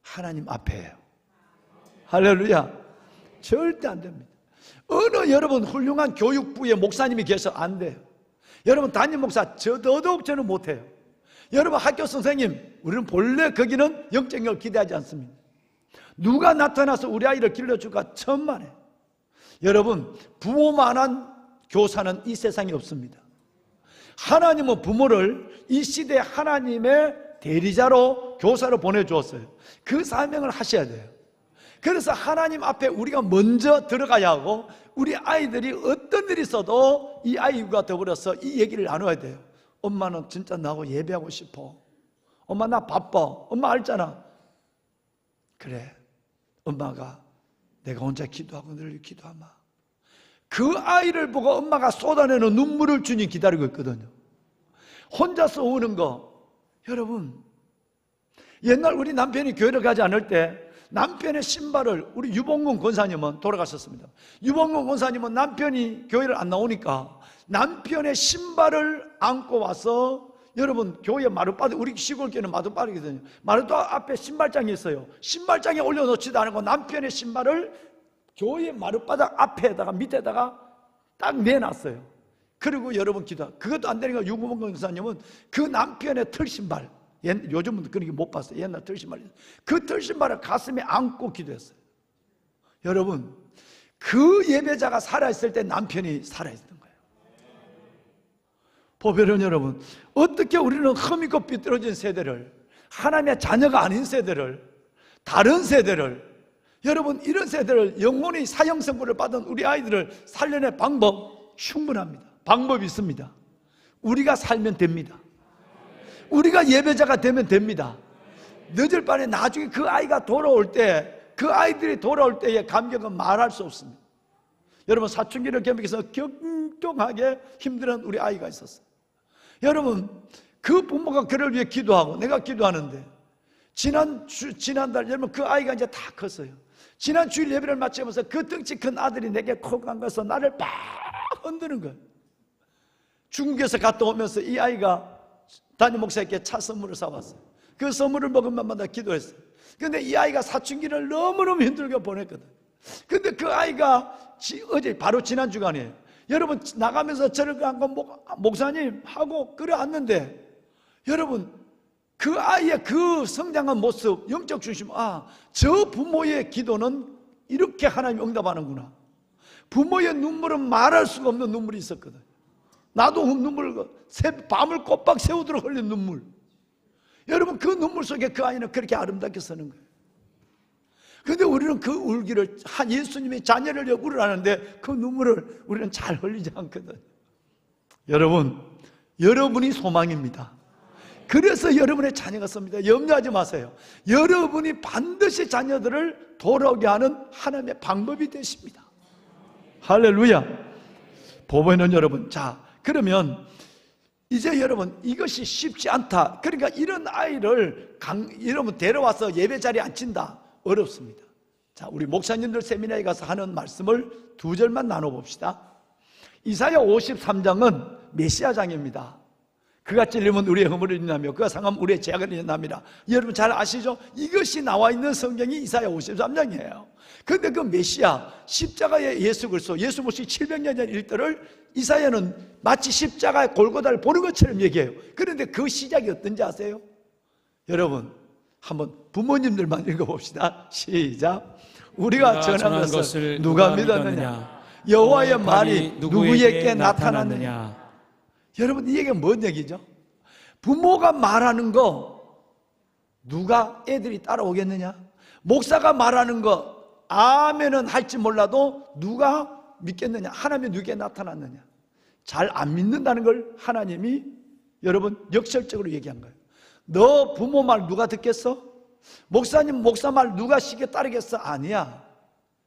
하나님 앞에요. 할렐루야. 절대 안 됩니다. 어느 여러분 훌륭한 교육부의 목사님이 계셔 안 돼요. 여러분 담임 목사 더더욱 저는 못해요. 여러분 학교 선생님, 우리는 본래 거기는 영적을 기대하지 않습니다. 누가 나타나서 우리 아이를 길러줄까 천만에. 여러분, 부모만한 교사는 이 세상에 없습니다. 하나님은 부모를 이 시대에 하나님의 대리자로, 교사로 보내주었어요. 그 사명을 하셔야 돼요. 그래서 하나님 앞에 우리가 먼저 들어가야 하고, 우리 아이들이 어떤 일이 있어도 이 아이와 더불어서 이 얘기를 나눠야 돼요. 엄마는 진짜 나하고 예배하고 싶어. 엄마 나 바빠. 엄마 알잖아. 그래, 엄마가 내가 혼자 기도하고 늘 기도하마. 그 아이를 보고 엄마가 쏟아내는 눈물을 주님 기다리고 있거든요. 혼자서 우는 거, 여러분 옛날 우리 남편이 교회를 가지 않을 때 남편의 신발을, 우리 유봉근 권사님은 돌아가셨습니다. 유봉근 권사님은 남편이 교회를 안 나오니까 남편의 신발을 안고 와서, 여러분 교회 마룻바닥, 우리 시골교회는 마룻바닥이거든요. 마룻바닥 앞에 신발장이 있어요. 신발장에 올려놓지도 않고 남편의 신발을 교회 마룻바닥 앞에다가 밑에다가 딱 내놨어요. 그리고 여러분 기도, 그것도 안 되니까 유봉근 권사님은 그 남편의 털신발, 요즘은 그렇게 못 봤어요. 옛날 털신발, 그 털신발을 가슴에 안고 기도했어요. 여러분, 그 예배자가 살아있을 때 남편이 살아있던 거예요. 보배는 여러분, 어떻게 우리는 흠있고 삐뚤어진 세대를, 하나님의 자녀가 아닌 세대를, 다른 세대를, 여러분 이런 세대를, 영혼의 사형선고를 받은 우리 아이들을 살려낼 방법 충분합니다. 방법이 있습니다. 우리가 살면 됩니다. 우리가 예배자가 되면 됩니다. 늦을 바에 나중에 그 아이가 돌아올 때, 그 아이들이 돌아올 때의 감격은 말할 수 없습니다. 여러분, 사춘기를 겸해서 격동하게 힘들은 우리 아이가 있었어요. 여러분, 그 부모가 그를 위해 기도하고, 내가 기도하는데, 지난달, 여러분 그 아이가 이제 다 컸어요. 지난 주일 예배를 마치면서 그 덩치 큰 아들이 내게 콕 안가서 나를 막 흔드는 거예요. 중국에서 갔다 오면서 이 아이가 담임 목사님께 차 선물을 사왔어요. 그 선물을 먹은 밤마다 기도했어요. 근데 이 아이가 사춘기를 너무너무 힘들게 보냈거든. 근데 그 아이가 어제, 바로 지난 주간이에요. 여러분, 나가면서 저를 목사님 하고 끌어안는데, 여러분 그 아이의 그 성장한 모습, 영적 중심, 저 부모의 기도는 이렇게 하나님이 응답하는구나. 부모의 눈물은 말할 수가 없는 눈물이 있었거든. 나도 눈물, 밤을 꼬박 새우도록 흘린 눈물. 여러분, 그 눈물 속에 그 아이는 그렇게 아름답게 서는 거예요. 그런데 우리는 그 울기를, 예수님의 자녀를 위해 울으라는데 그 눈물을 우리는 잘 흘리지 않거든. 여러분, 여러분이 소망입니다. 그래서 여러분의 자녀가 섭니다. 염려하지 마세요. 여러분이 반드시 자녀들을 돌아오게 하는 하나님의 방법이 되십니다. 할렐루야. 보배는 여러분, 자, 그러면 이제 여러분, 이것이 쉽지 않다. 그러니까 이런 아이를 여러분 데려와서 예배 자리에 앉힌다, 어렵습니다. 자, 우리 목사님들 세미나에 가서 하는 말씀을 두 절만 나눠봅시다. 이사야 53장은 메시아장입니다. 그가 찔리면 우리의 허물을 인하며 그가 상하면 우리의 죄악을 인함이라. 여러분 잘 아시죠? 이것이 나와 있는 성경이 이사야 53장이에요. 그런데 그 메시아, 십자가의 예수 그리스도, 예수 모시 700년 전 일들을 이사야는 마치 십자가의 골고다를 보는 것처럼 얘기해요. 그런데 그 시작이 어떤지 아세요? 여러분, 한번 부모님들만 읽어봅시다. 시작. 우리가 전한 것을 누가 믿었느냐? 여호와의 말이 누구에게 나타났느냐? 여러분, 이 얘기가 뭔 얘기죠? 부모가 말하는 거 누가 애들이 따라오겠느냐? 목사가 말하는 거 아멘은 할지 몰라도 누가 믿겠느냐? 하나님이 누구에게 나타났느냐? 잘 안 믿는다는 걸 하나님이 여러분 역설적으로 얘기한 거예요. 너 부모 말 누가 듣겠어? 목사님 목사 말 누가 쉽게 따르겠어? 아니야.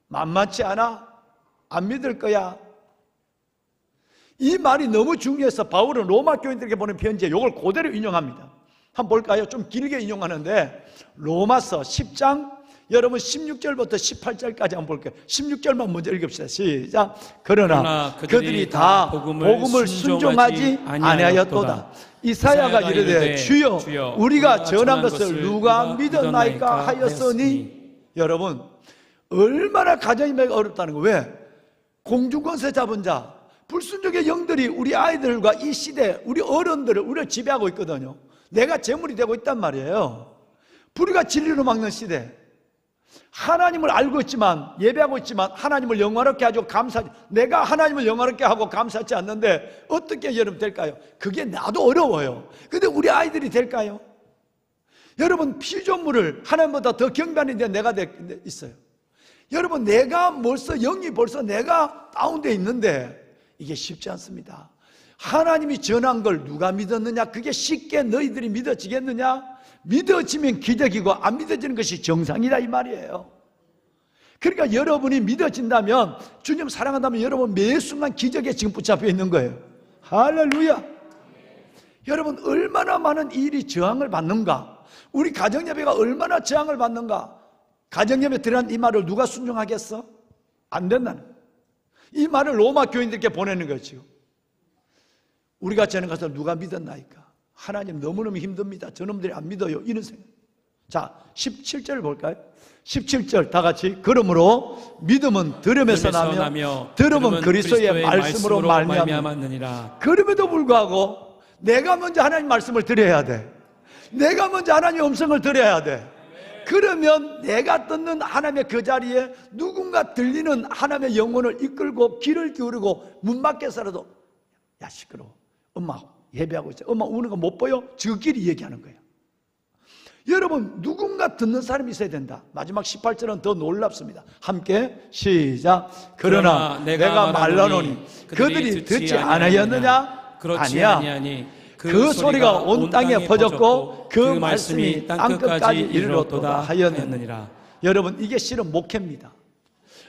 만만치 않아. 안 믿을 거야. 이 말이 너무 중요해서 바울은 로마 교인들에게 보낸 편지에 이걸 그대로 인용합니다. 한번 볼까요? 좀 길게 인용하는데, 로마서 10장 여러분 16절부터 18절까지 한번 볼게요. 16절만 먼저 읽읍시다. 시작. 그러나 그들이 다 복음을 순종하지 아니하였도다. 이사야가 이르되 주여 우리가 전한 것을 누가 믿었나이까 하였으니. 여러분, 얼마나 가정이 어렵다는 거예요. 왜? 공중권세 잡은 자, 불순종의 영들이 우리 아이들과 이 시대, 우리 어른들을 우리를 지배하고 있거든요. 내가 재물이 되고 있단 말이에요. 불의가 진리로 막는 시대. 하나님을 알고 있지만, 예배하고 있지만 하나님을 영화롭게 하죠. 내가 하나님을 영화롭게 하고 감사하지 않는데 어떻게 여러분 될까요? 그게 나도 어려워요. 근데 우리 아이들이 될까요? 여러분, 피조물을 하나님보다 더 경배하는 데 내가 있어요. 여러분, 내가 영이 벌써 내가 다운되어 있는데 이게 쉽지 않습니다. 하나님이 전한 걸 누가 믿었느냐? 그게 쉽게 너희들이 믿어지겠느냐? 믿어지면 기적이고 안 믿어지는 것이 정상이다, 이 말이에요. 그러니까 여러분이 믿어진다면, 주님 사랑한다면 여러분 매 순간 기적에 지금 붙잡혀 있는 거예요. 할렐루야. 여러분, 얼마나 많은 일이 저항을 받는가? 우리 가정예배가 얼마나 저항을 받는가. 가정예배 드리는 이 말을 누가 순종하겠어? 안 된다는 거예요. 이 말을 로마 교인들께 보내는 거죠. 우리가 저는 가서 누가 믿었나이까? 하나님 너무너무 힘듭니다. 저놈들이 안 믿어요. 이런 생각. 자, 17절 볼까요? 17절 다 같이. 그러므로 믿음은 들음에서 나며 들음은 그리스도의 말씀으로 말미암느니라. 그럼에도 불구하고 내가 먼저 하나님 말씀을 드려야 돼. 내가 먼저 하나님의 음성을 들어야 돼. 그러면 내가 듣는 하나님의 그 자리에 누군가 들리는 하나님의 영혼을 이끌고 귀를 기울이고 문 밖에서라도 야 시끄러워. 엄마 예배하고 있어. 엄마 우는 거 못 보여? 저끼리 얘기하는 거예요. 여러분 누군가 듣는 사람이 있어야 된다. 마지막 18절은 더 놀랍습니다. 함께 시작. 그러나 내가 말하노니 그들이 듣지 않았느냐? 아니야. 그 소리가 온 땅에 퍼졌고 그 말씀이 땅끝까지 이르렀도다 하였느니라. 여러분 이게 실은 목회입니다.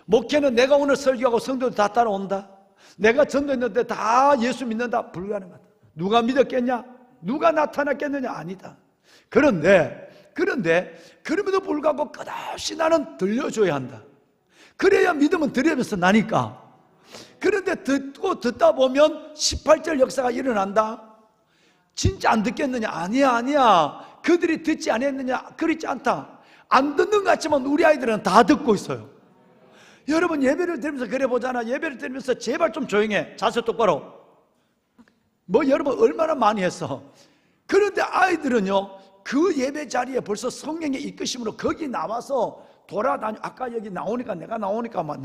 목회는 내가 오늘 설교하고 성도들 다 따라온다. 내가 전도했는데 다 예수 믿는다. 불가능하다. 누가 믿었겠냐? 누가 나타났겠느냐? 아니다. 그런데 그럼에도 불구하고 끝없이 나는 들려줘야 한다. 그래야 믿음은 들으면서 나니까. 그런데 듣다 보면 18절 역사가 일어난다. 진짜 안 듣겠느냐? 아니야. 그들이 듣지 않았느냐? 그렇지 않다. 안 듣는 것 같지만 우리 아이들은 다 듣고 있어요. 여러분 예배를 드리면서 그래 보잖아. 예배를 드리면서 제발 좀 조용해. 자세 똑바로. 뭐 여러분 얼마나 많이 했어. 그런데 아이들은요 그 예배 자리에 벌써 성령의 이끄심으로 거기 나와서 돌아다니. 아까 여기 나오니까 내가 나오니까 막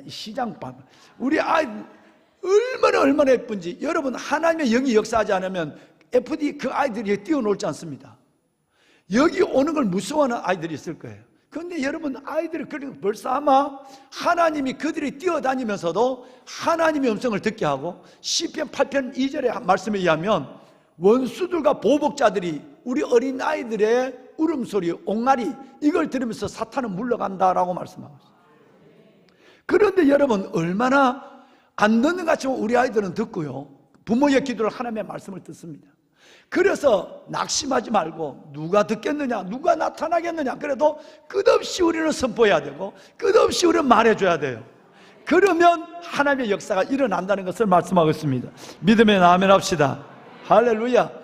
시장 우리 아이들 얼마나 예쁜지. 여러분 하나님의 영이 역사하지 않으면 FD 그 아이들이 뛰어놀지 않습니다. 여기 오는 걸 무서워하는 아이들이 있을 거예요. 그런데 여러분 아이들이 벌써 아마 하나님이 그들이 뛰어다니면서도 하나님의 음성을 듣게 하고 시편 8편 2절의 말씀에 의하면 원수들과 보복자들이 우리 어린 아이들의 울음소리, 옹알이 이걸 들으면서 사탄은 물러간다라고 말씀하고 있어요. 그런데 여러분 얼마나 안 듣는 것 같지만 우리 아이들은 듣고요 부모의 기도를 하나님의 말씀을 듣습니다. 그래서 낙심하지 말고 누가 듣겠느냐, 누가 나타나겠느냐. 그래도 끝없이 우리는 선포해야 되고 끝없이 우리는 말해줘야 돼요. 그러면 하나님의 역사가 일어난다는 것을 말씀하고 있습니다. 믿음에 아멘 합시다. 할렐루야.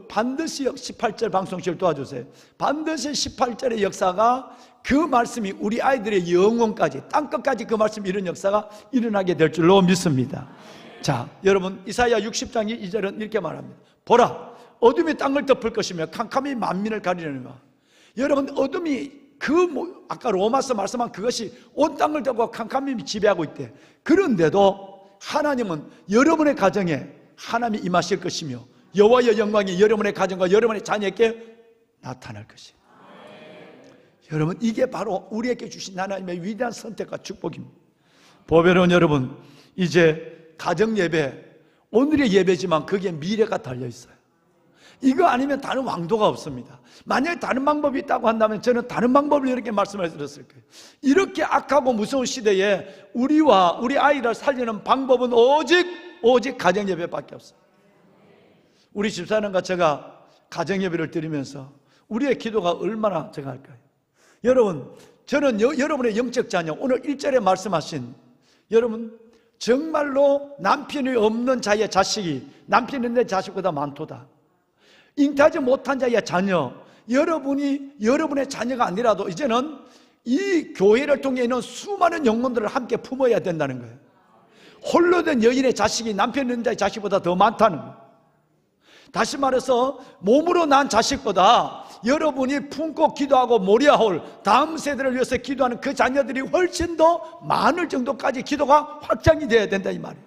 반드시 18절 방송실 도와주세요. 반드시 18절의 역사가 그 말씀이 우리 아이들의 영혼까지 땅끝까지 그 말씀이 이런 역사가 일어나게 될 줄로 믿습니다. 자, 여러분 이사야 60장 2절은 이렇게 말합니다. 보라 어둠이 땅을 덮을 것이며 캄캄이 만민을 가리려니와. 여러분 어둠이 아까 로마서 말씀한 그것이 온 땅을 덮고 캄캄이 지배하고 있대. 그런데도 하나님은 여러분의 가정에 하나님이 임하실 것이며 여호와의 영광이 여러분의 가정과 여러분의 자녀에게 나타날 것이에요. 여러분 이게 바로 우리에게 주신 하나님의 위대한 선택과 축복입니다. 보배로운 여러분, 이제 가정예배 오늘의 예배지만 거기에 미래가 달려있어요. 이거 아니면 다른 왕도가 없습니다. 만약에 다른 방법이 있다고 한다면 저는 다른 방법을 이렇게 말씀을 드렸을 거예요. 이렇게 악하고 무서운 시대에 우리와 우리 아이를 살리는 방법은 오직 가정예배밖에 없어요. 우리 집사님과 제가 가정예배를 드리면서 우리의 기도가 얼마나 제가 할까요? 여러분, 저는 여러분의 영적 자녀, 오늘 1절에 말씀하신 여러분 정말로 남편이 없는 자의 자식이 남편이 있는 자식보다 많도다. 잉태하지 못한 자의 자녀, 여러분이 여러분의 자녀가 아니라도 이제는 이 교회를 통해 있는 수많은 영혼들을 함께 품어야 된다는 거예요. 홀로 된 여인의 자식이 남편 있는 자의 자식보다 더 많다는 거예요. 다시 말해서 몸으로 난 자식보다 여러분이 품고 기도하고 모리아홀 다음 세대를 위해서 기도하는 그 자녀들이 훨씬 더 많을 정도까지 기도가 확장이 되어야 된다 이 말이에요.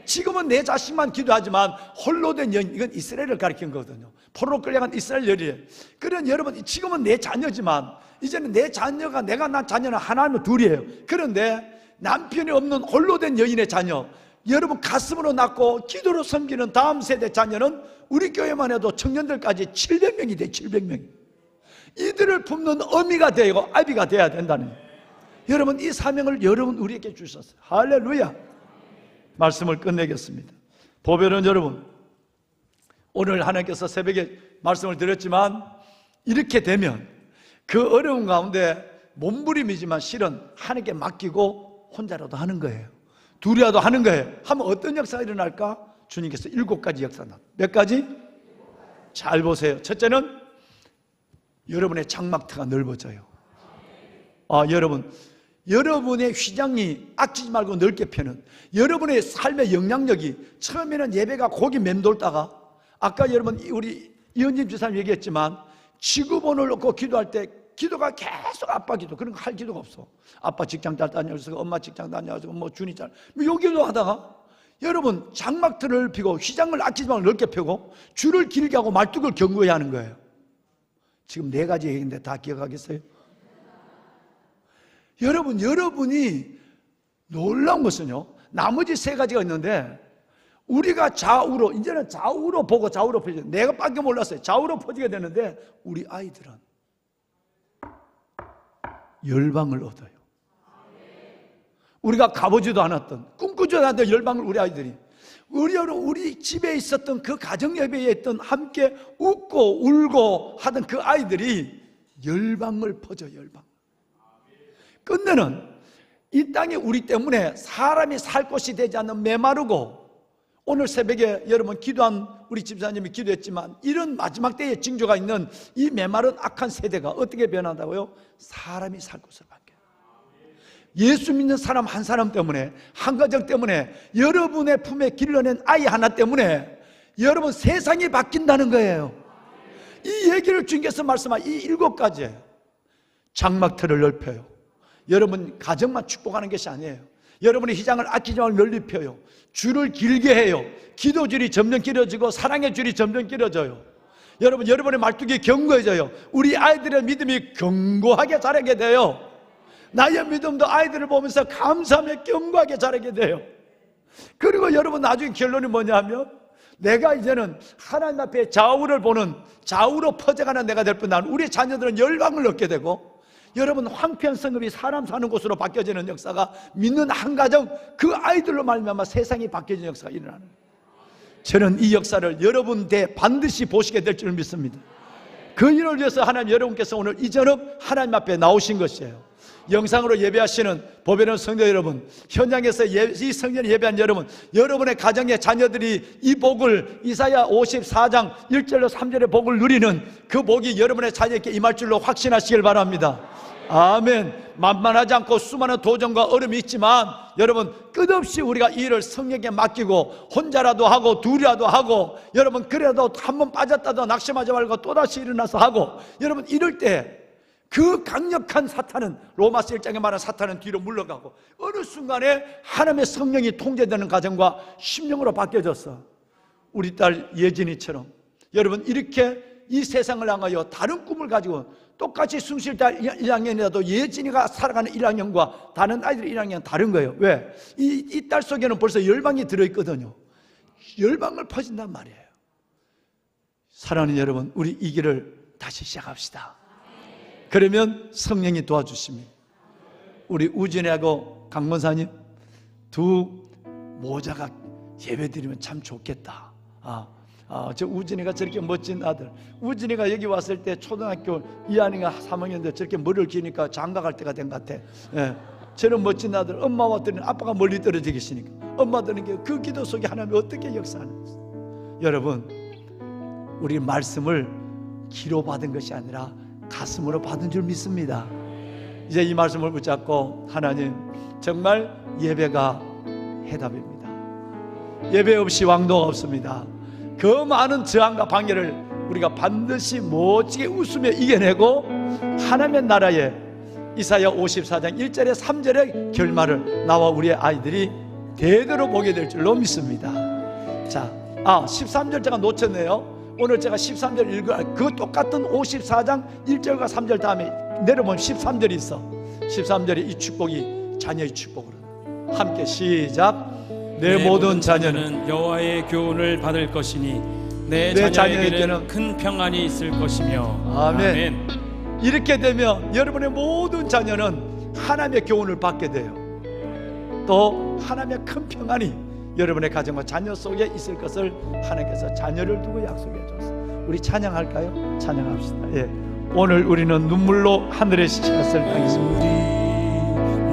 지금은 내 자식만 기도하지만 홀로 된 여인, 이건 이스라엘을 가리킨 거거든요. 포로로 끌려간 이스라엘 여인이에요. 그런 여러분 지금은 내 자녀지만 이제는 내 자녀가 내가 난 자녀는 하나님은 둘이에요. 그런데 남편이 없는 홀로 된 여인의 자녀, 여러분 가슴으로 낳고 기도로 섬기는 다음 세대 자녀는 우리 교회만 해도 청년들까지 700명이 돼. 700명이 이들을 품는 어미가 되고 아비가 돼야 된다는 거예요. 여러분 이 사명을 여러분 우리에게 주셨어요. 할렐루야. 말씀을 끝내겠습니다. 보배로운 여러분, 오늘 하나님께서 새벽에 말씀을 드렸지만 이렇게 되면 그 어려운 가운데 몸부림이지만 실은 하나님께 맡기고 혼자라도 하는 거예요. 둘이라도 하는 거예요. 하면 어떤 역사가 일어날까? 주님께서 7가지 역사나. 몇 가지? 잘 보세요. 첫째는 여러분의 장막터가 넓어져요. 여러분의 휘장이 아끼지 말고 넓게 펴는, 여러분의 삶의 영향력이, 처음에는 예배가 고기 맴돌다가, 아까 여러분 우리 이현진 주사님 얘기했지만 지구본을 놓고 기도할 때 기도가 계속 아빠 기도, 그런 거 할 기도가 없어. 아빠 직장 잘 다녀서, 엄마 직장 다녀서, 뭐 주니 잘, 요 기도 하다가 여러분 장막틀을 펴고 휘장을 아끼지 말고 넓게 펴고 줄을 길게 하고 말뚝을 견고해야 하는 거예요. 지금 4가지 얘기인데 다 기억하겠어요? 여러분이 놀라운 것은요, 나머지 3가지가 있는데 우리가 좌우로, 이제는 좌우로 보고 좌우로 퍼지죠. 내가 밖에 몰랐어요. 좌우로 퍼지게 되는데 우리 아이들은 열방을 얻어요. 우리가 가보지도 않았던, 꿈꾸지도 않았던 열방을 우리 아이들이, 우리 집에 있었던 그 가정 예배에 있던 함께 웃고 울고 하던 그 아이들이 열방을 퍼져. 열방. 끝내는 이 땅에 우리 때문에 사람이 살 곳이 되지 않는 메마르고, 오늘 새벽에 여러분 기도한 우리 집사님이 기도했지만 이런 마지막 때에 징조가 있는 이 메마른 악한 세대가 어떻게 변한다고요? 사람이 살 곳을 바뀌어요. 예수 믿는 사람 한 사람 때문에, 한 가정 때문에, 여러분의 품에 길러낸 아이 하나 때문에 여러분 세상이 바뀐다는 거예요. 이 얘기를 주님께서 말씀한 이 7가지 장막틀을 넓혀요. 여러분 가정만 축복하는 것이 아니에요. 여러분의 휘장을 아끼지 말고 널리 펴요. 줄을 길게 해요. 기도줄이 점점 길어지고 사랑의 줄이 점점 길어져요. 여러분의 말뚝이 견고해져요. 우리 아이들의 믿음이 견고하게 자라게 돼요. 나의 믿음도 아이들을 보면서 감사하며 견고하게 자라게 돼요. 그리고 여러분 나중에 결론이 뭐냐 하면, 내가 이제는 하나님 앞에 좌우를 보는, 좌우로 퍼져가는 내가 될 뿐 아니라 우리 자녀들은 열방을 얻게 되고, 여러분 황폐한 성읍이 사람 사는 곳으로 바뀌어지는 역사가 믿는 한 가정, 그 아이들로 말미암아 세상이 바뀌어지는 역사가 일어나는 거예요. 저는 이 역사를 여러분 대 반드시 보시게 될 줄 믿습니다. 그 일을 위해서 하나님, 여러분께서 오늘 이 저녁 하나님 앞에 나오신 것이에요. 영상으로 예배하시는 보배로운 성도 여러분, 현장에서 이 성전에 예배한 여러분, 여러분의 가정의 자녀들이 이 복을, 이사야 54장 1절로 3절의 복을 누리는 그 복이 여러분의 자녀에게 임할 줄로 확신하시길 바랍니다. 아멘. 만만하지 않고 수많은 도전과 어려움이 있지만 여러분 끝없이 우리가 이 일을 성령에게 맡기고 혼자라도 하고 둘이라도 하고, 여러분 그래도 한번 빠졌다도 낙심하지 말고 또다시 일어나서 하고, 여러분 이럴 때 그 강력한 사탄은, 로마서 1장에 말한 사탄은 뒤로 물러가고 어느 순간에 하나님의 성령이 통제되는 가정과 심령으로 바뀌어졌어. 우리 딸 예진이처럼 여러분 이렇게 이 세상을 향하여 다른 꿈을 가지고, 똑같이 숭실딸 1학년이라도 예진이가 살아가는 1학년과 다른 아이들 1학년은 다른 거예요. 왜? 이 딸 속에는 벌써 열방이 들어있거든요. 열방을 퍼진단 말이에요. 사랑하는 여러분, 우리 이 길을 다시 시작합시다. 그러면 성령이 도와주십니다. 우리 우진이하고 강문사님 두 모자가 예배드리면 참 좋겠다. 저 우진이가 저렇게 멋진 아들, 우진이가 여기 왔을 때 초등학교 2학년인가 3학년인데 저렇게 머리를 기니까 장가갈 때가 된 것 같아. 저런 멋진 아들, 엄마 왔더니 아빠가 멀리 떨어져 계시니까 엄마들은 그 기도 속에 하나님이 어떻게 역사하는지. 여러분, 우리 말씀을 귀로 받은 것이 아니라 가슴으로 받은 줄 믿습니다. 이제 이 말씀을 붙잡고, 하나님 정말 예배가 해답입니다. 예배 없이 왕도가 없습니다. 그 많은 저항과 방해를 우리가 반드시 멋지게 웃으며 이겨내고 하나님의 나라에 이사야 54장 1절에 3절의 결말을 나와 우리의 아이들이 대대로 보게 될 줄로 믿습니다. 자, 13절 제가 놓쳤네요. 오늘 제가 13절 읽어, 그 똑같은 54장 1절과 3절 다음에 내려보면 13절이 있어. 13절에 이 축복이 자녀의 축복으로. 함께 시작. 내 모든 자녀는 여호와의 교훈을 받을 것이니 내 자녀에게는 큰 평안이 있을 것이며. 아멘. 이렇게 되면 여러분의 모든 자녀는 하나님의 교훈을 받게 돼요. 또 하나님의 큰 평안이 여러분의 가정과 자녀 속에 있을 것을 하나님께서 자녀를 두고 약속해 줬어요. 우리 찬양할까요? 찬양합시다. 예. 오늘 우리는 눈물로 하늘의 씨앗을 당했습니다.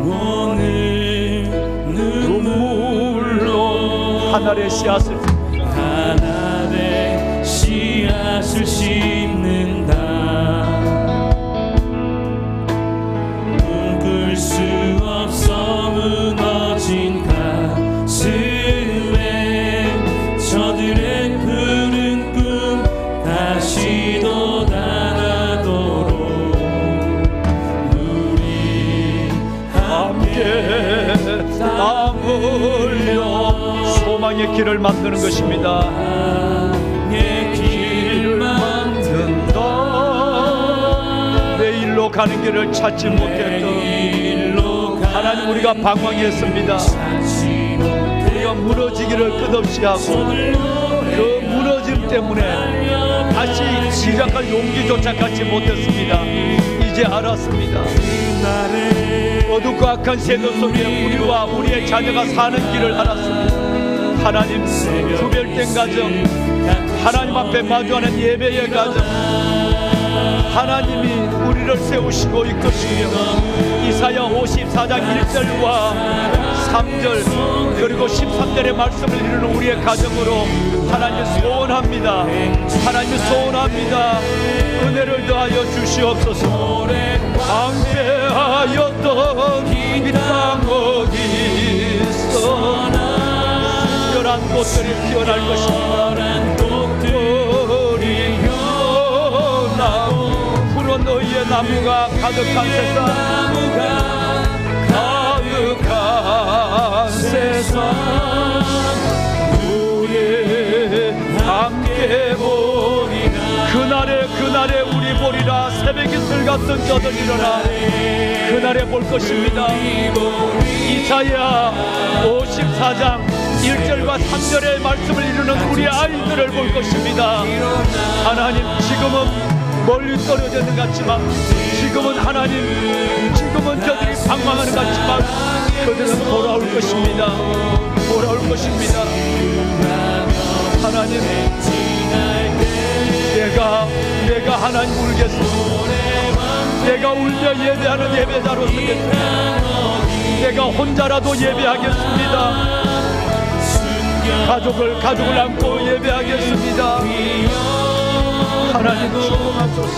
오늘 눈물로 하늘의 씨앗을 심는다. 꿈꿀 수 없어 무너진 가슴에 저들의 푸른 꿈 다시 돋아나도록 우리 함께 땀 흘려 소망의 길을 만드는 것입니다. 내일로 가는 길을 찾지 못했던 하나님, 우리가 방황했습니다. 우리가 무너지기를 끝없이 하고 그 무너짐 때문에 다시 시작할 용기조차 갖지 못했습니다. 이제 알았습니다. 어둡고 악한 세대 속에 우리와 우리의 자녀가 사는 길을 알았습니다. 하나님, 구별된 가정, 하나님 앞에 마주하는 예배의 가정, 하나님이 우리를 세우시고 이끄시며 이사야 54장 1절과 3절 그리고 13절의 말씀을 이루는 우리의 가정으로 하나님 소원합니다. 하나님 소원합니다. 은혜를 더하여 주시옵소서. 방패하였던 이 땅 어디 있어 특별한 꽃들이 피어날 것입니다. 푸른 너희의 나무가 가득한 세상 우리 함께 보리라. 그날에 우리 보리라. 새벽 이슬 같은 저들 일어나 그날에 볼 것입니다. 이사야 54장 1절과 3절의 말씀을 이루는 우리 아이들을 볼 것입니다. 하나님, 지금은 멀리 떨어져 있는 것 같지만 지금은 하나님, 지금은 저들이 방황하는 것 같지만 그들은 돌아올 것입니다. 돌아올 것입니다. 하나님, 내가 하나님 울겠습니다. 내가 울며 예배하는 예배자로 서겠습니다. 내가 혼자라도 예배하겠습니다. 가족을 안고 예배하겠습니다. 하나님 축복하소서.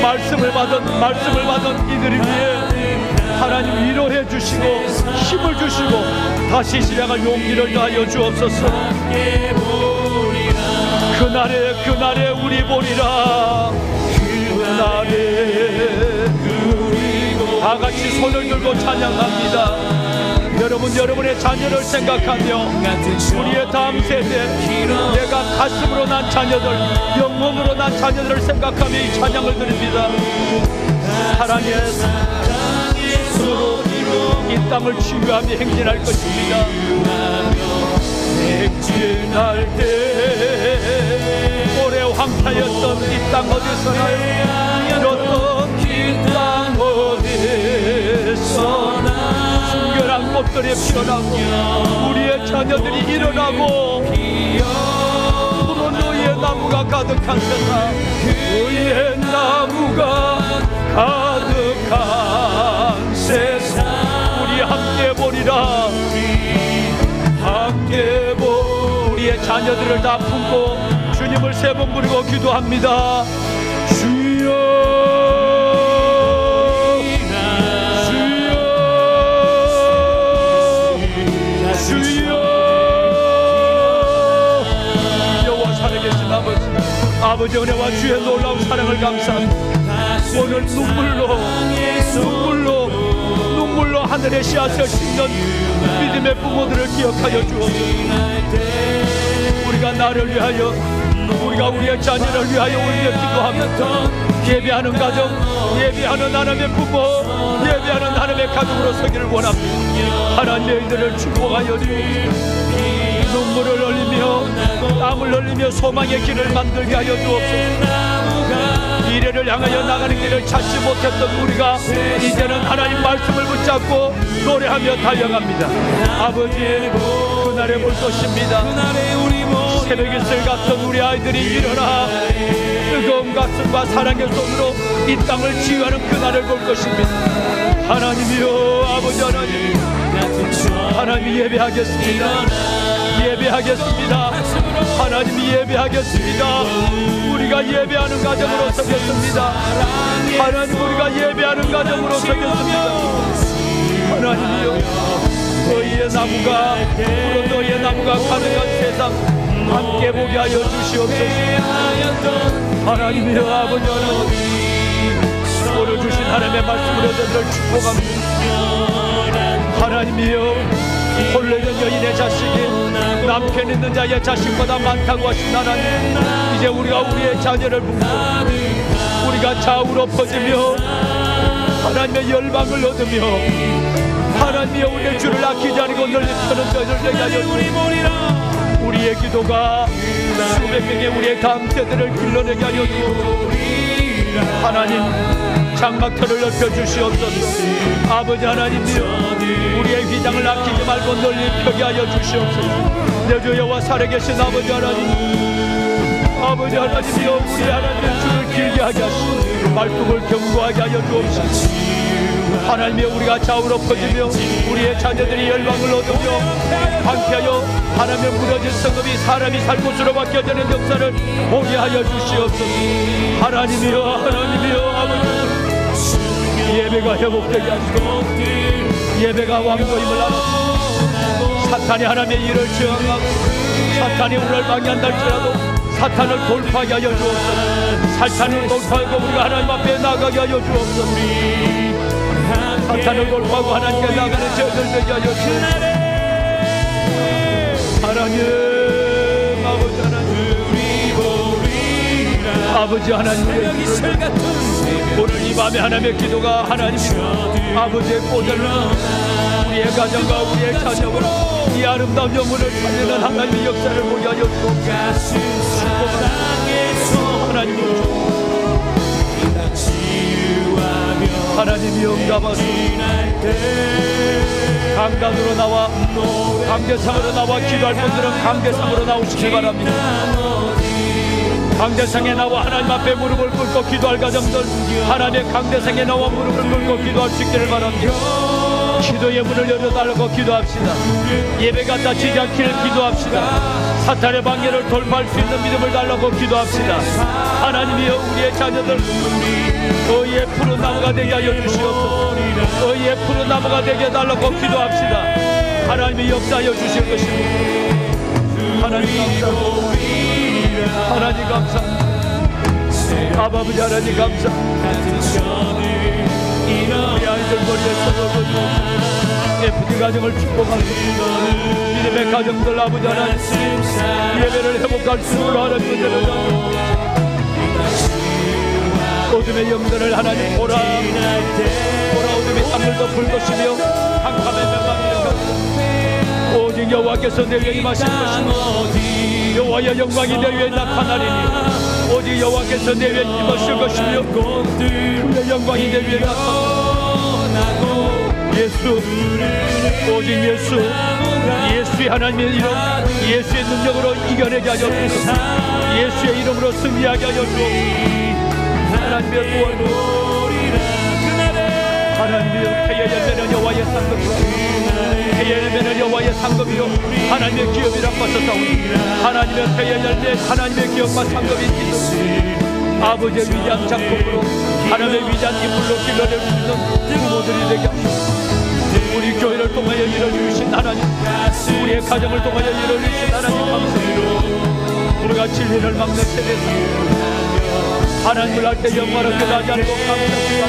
말씀을 받은 이들을 위해 하나님 위로해 주시고 힘을 주시고 다시 시작할 용기를 다하여 주옵소서. 그날에 우리 보리라. 그날에 다 같이 손을 들고 찬양합니다. 여러분의 자녀를 생각하며 우리의 다음 세대, 내가 가슴으로 난 자녀들, 영혼으로 난 자녀들을 생각하며 이 찬양을 드립니다. 사랑의 손으로 이 땅을 치유하며 행진할 것입니다. 행진할 때 오래 황폐였던 이 땅 어디서나요? 이렇던 이 땅 어디서나 순결한 꽃들이 피어나고 우리의 자녀들이 일어나고 푸른 너희의 나무가 가득한 세상, 너희의 나무가 가득한 세상 우리 함께 보리라. 함께 우리의 자녀들을 다 품고 주님을 세 번 부르고 기도합니다. 주여, 여호와 살아계신 아버지 은혜와 주의 놀라운 사랑을 감사합니다. 오늘 눈물로 하늘의 씨앗을 심는 믿음의 부모들을 기억하여 주옵소서. 우리가 나를 위하여, 우리가 우리의 자녀를 위하여 울며 기도하며 예배하는 가정, 예배하는 하나님의 부모, 예배하는 하나님의 가족으로 서기를 원합니다. 하나님의 이들을 축복하여 주옵소서. 눈물을 흘리며 땀을 흘리며 소망의 길을 만들게 하여 주옵소서. 미래를 향하여 나가는 길을 찾지 못했던 우리가 이제는 하나님 말씀을 붙잡고 노래하며 달려갑니다. 아버지, 그날에 볼 것입니다. 새벽 이슬 같은 우리 아이들이 일어나 뜨거움과 박수과 사랑의 손으로 이 땅을 치유하는 그날을 볼 것입니다. 하나님이여, 아버지 하나님, 하나님 예배하겠습니다. 예배하겠습니다. 하나님 예배하겠습니다. 우리가 예배하는 가정으로 서겠습니다. 하나님, 우리가 예배하는 가정으로 서겠습니다. 하나님이여, 너희의 나무가 푸른 너희의 나무가 가득한 세상 함께 보게 하여 주시옵소서. 하나님이여, 아버지 하나님, 오늘 주신 하나님의 말씀으로 저들을 축복합니다. 하나님이여, 홀로 있는 여인의 자식이 남편 있는 자의 자식보다 많다고 하신 하나님, 이제 우리가 우리의 자녀를 품고 우리가 좌우로 퍼지며 하나님의 열방을 얻으며 하나님이여, 우리의 주를 아끼지 않고 널리 펴는 저희를 내게 하여 주옵소서. 우리의 기도가 수백 명의 우리의 다음 세대를 길러내게 하여 주옵소서. 하나님, 장막터를 넓혀주시옵소서. 아버지 하나님이여, 우리의 휘장을 아끼지 말고 널리 펴게 하여 주시옵소서. 내 주 여호와 살아계신 아버지 하나님, 아버지 하나님이여, 우리 하나님의 주를 길게 하게 하시고 말씀을 견고하게 하여 주옵소서. 하나님이여, 우리가 좌우로 퍼지며 우리의 자녀들이 열방을 얻으며 방패하여 하나님의 무너진 성읍이 사람이 살 곳으로 바뀌어지는 역사를 보게 하여 주시옵소서. 하나님이여, 하나님이여, 아버지, 예배가 회복되게 하시고 예배가 왕도임을 알았고 사탄이 하나님의 일을 저항하고 사탄이 우리를 방해한다 할지라도 사탄을 돌파하게 하여 주옵소서. 사탄을 돌파하고 우리가 하나님 앞에 나가게 하여 주옵소서. 사탄을 돌파하고 하나님께 나가는 저희들 되게 하여 주옵소서. 하나님, 아버지 하나님, 아버지 하나님의 오늘 이 밤에 하나님의 기도가 하나님 아버지의 보좌를 우리의 가정과 우리의 자녀로 이 아름다운 영혼을 살리는 하나님의 역사를 보게 하여 주옵소서. 하나님, 하나님이 응답하소서. 강단으로 나와 강대상으로 나와 기도할 분들은 강대상으로 나오시기 바랍니다. 강대상에 나와 하나님 앞에 무릎을 꿇고 기도할 가정들, 하나님의 강대상에 나와 무릎을 꿇고 기도할 수 있기를 바랍니다. 기도의 문을 열어달라고 기도합시다. 예배가 다치지 않기를 기도합시다. 사탄의 방해를 돌파할 수 있는 믿음을 달라고 기도합시다. 하나님이여, 우리의 자녀들 너희의 푸른 나무가 되게 하여 주시옵소서. 너희의 푸른 나무가 되게 해달라고 기도합시다. 하나님이 역사하여 주실 것입니다. 하나님 감사합니다. 하나님 감사합니다. 아버지 하나님 감사합니다. 우리 아이들 머리에 서서 예쁘게 가정을 축복합니다. 믿음의 가정들 아버지 하나님 예배를 회복할 수 있도록 하나님의 은혜를 어둠의 영들을 하나님 보라 어둠이 땅을 덮을 것이며 캄캄의 멸망이 오직 여호와께서 내 위에 임하실 것이며 여호와의 영광이 내 위에 나타나리니 오직 여호와께서 내 위에 임하실 것이며 그의 영광이 내 위에 나타나고 예수 오직 예수의 하나님의 이름 예수의 능력으로 이겨내게 하여 주옵소서. 예수의 이름으로 승리하게 하여 주옵소서. 하나님의 구원으로 하나님의 해의 열매는 여호와의 상급이요 해의 열매는 여호와의 상급이요 하나님의 기업이라 빠졌사오니 하나님의 해의 열매 하나님의 기업과 상급이 있는 아버지의 위대한 작품으로 하나님의 위대한 인물로 길러낼 수 있는 부모들이 되게 하시옵소서. 우리 교회를 통하여 이뤄주신 하나님 우리의 가정을 통하여 이뤄주신 하나님 감사드립니다. 우리가 진리를 막는 세대에서 하나님을 할 때 영광롭게 나지 않고 감사합니다.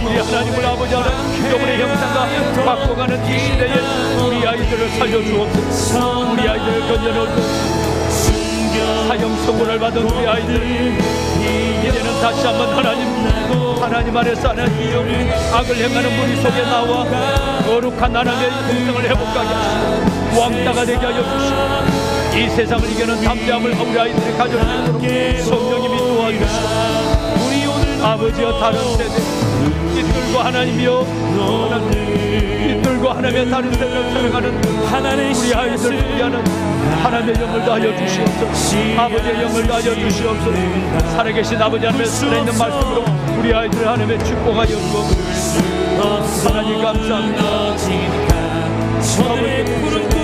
우리 하나님을 아버지 하나님 영혼의 형상과 바꿔가는 이 시대에 우리 아이들을 살려주옵소서. 우리 아이들을 건져놓고 사형 선고를 받은 우리 아이들 이제는 다시 한번 하나님 안에서 하나님이여 악을 행하는 무리 속에 나와 거룩한 하나님의 공성을 회복하게 하시고 왕따가 되게 하여 주시고 이 세상을 이기는 담대함을 우리 아이들이 가질 수 있도록 성령님이 도와주시고 아버지여 다른 세대 이끌고 하나님이여 이끌고 하나님의 다른 세대를 살아가는 우리 아이들 위하는 하나님의 영을 다하여 주시옵소서. 아버지의 영을 다하여 주시옵소서. 살아계신 아버지 하나님의 살아있는 말씀으로 우리 아이들을 하나님의 축복하여 주옵소서. 하나님 감사합니다. 저들의 푸른 꿈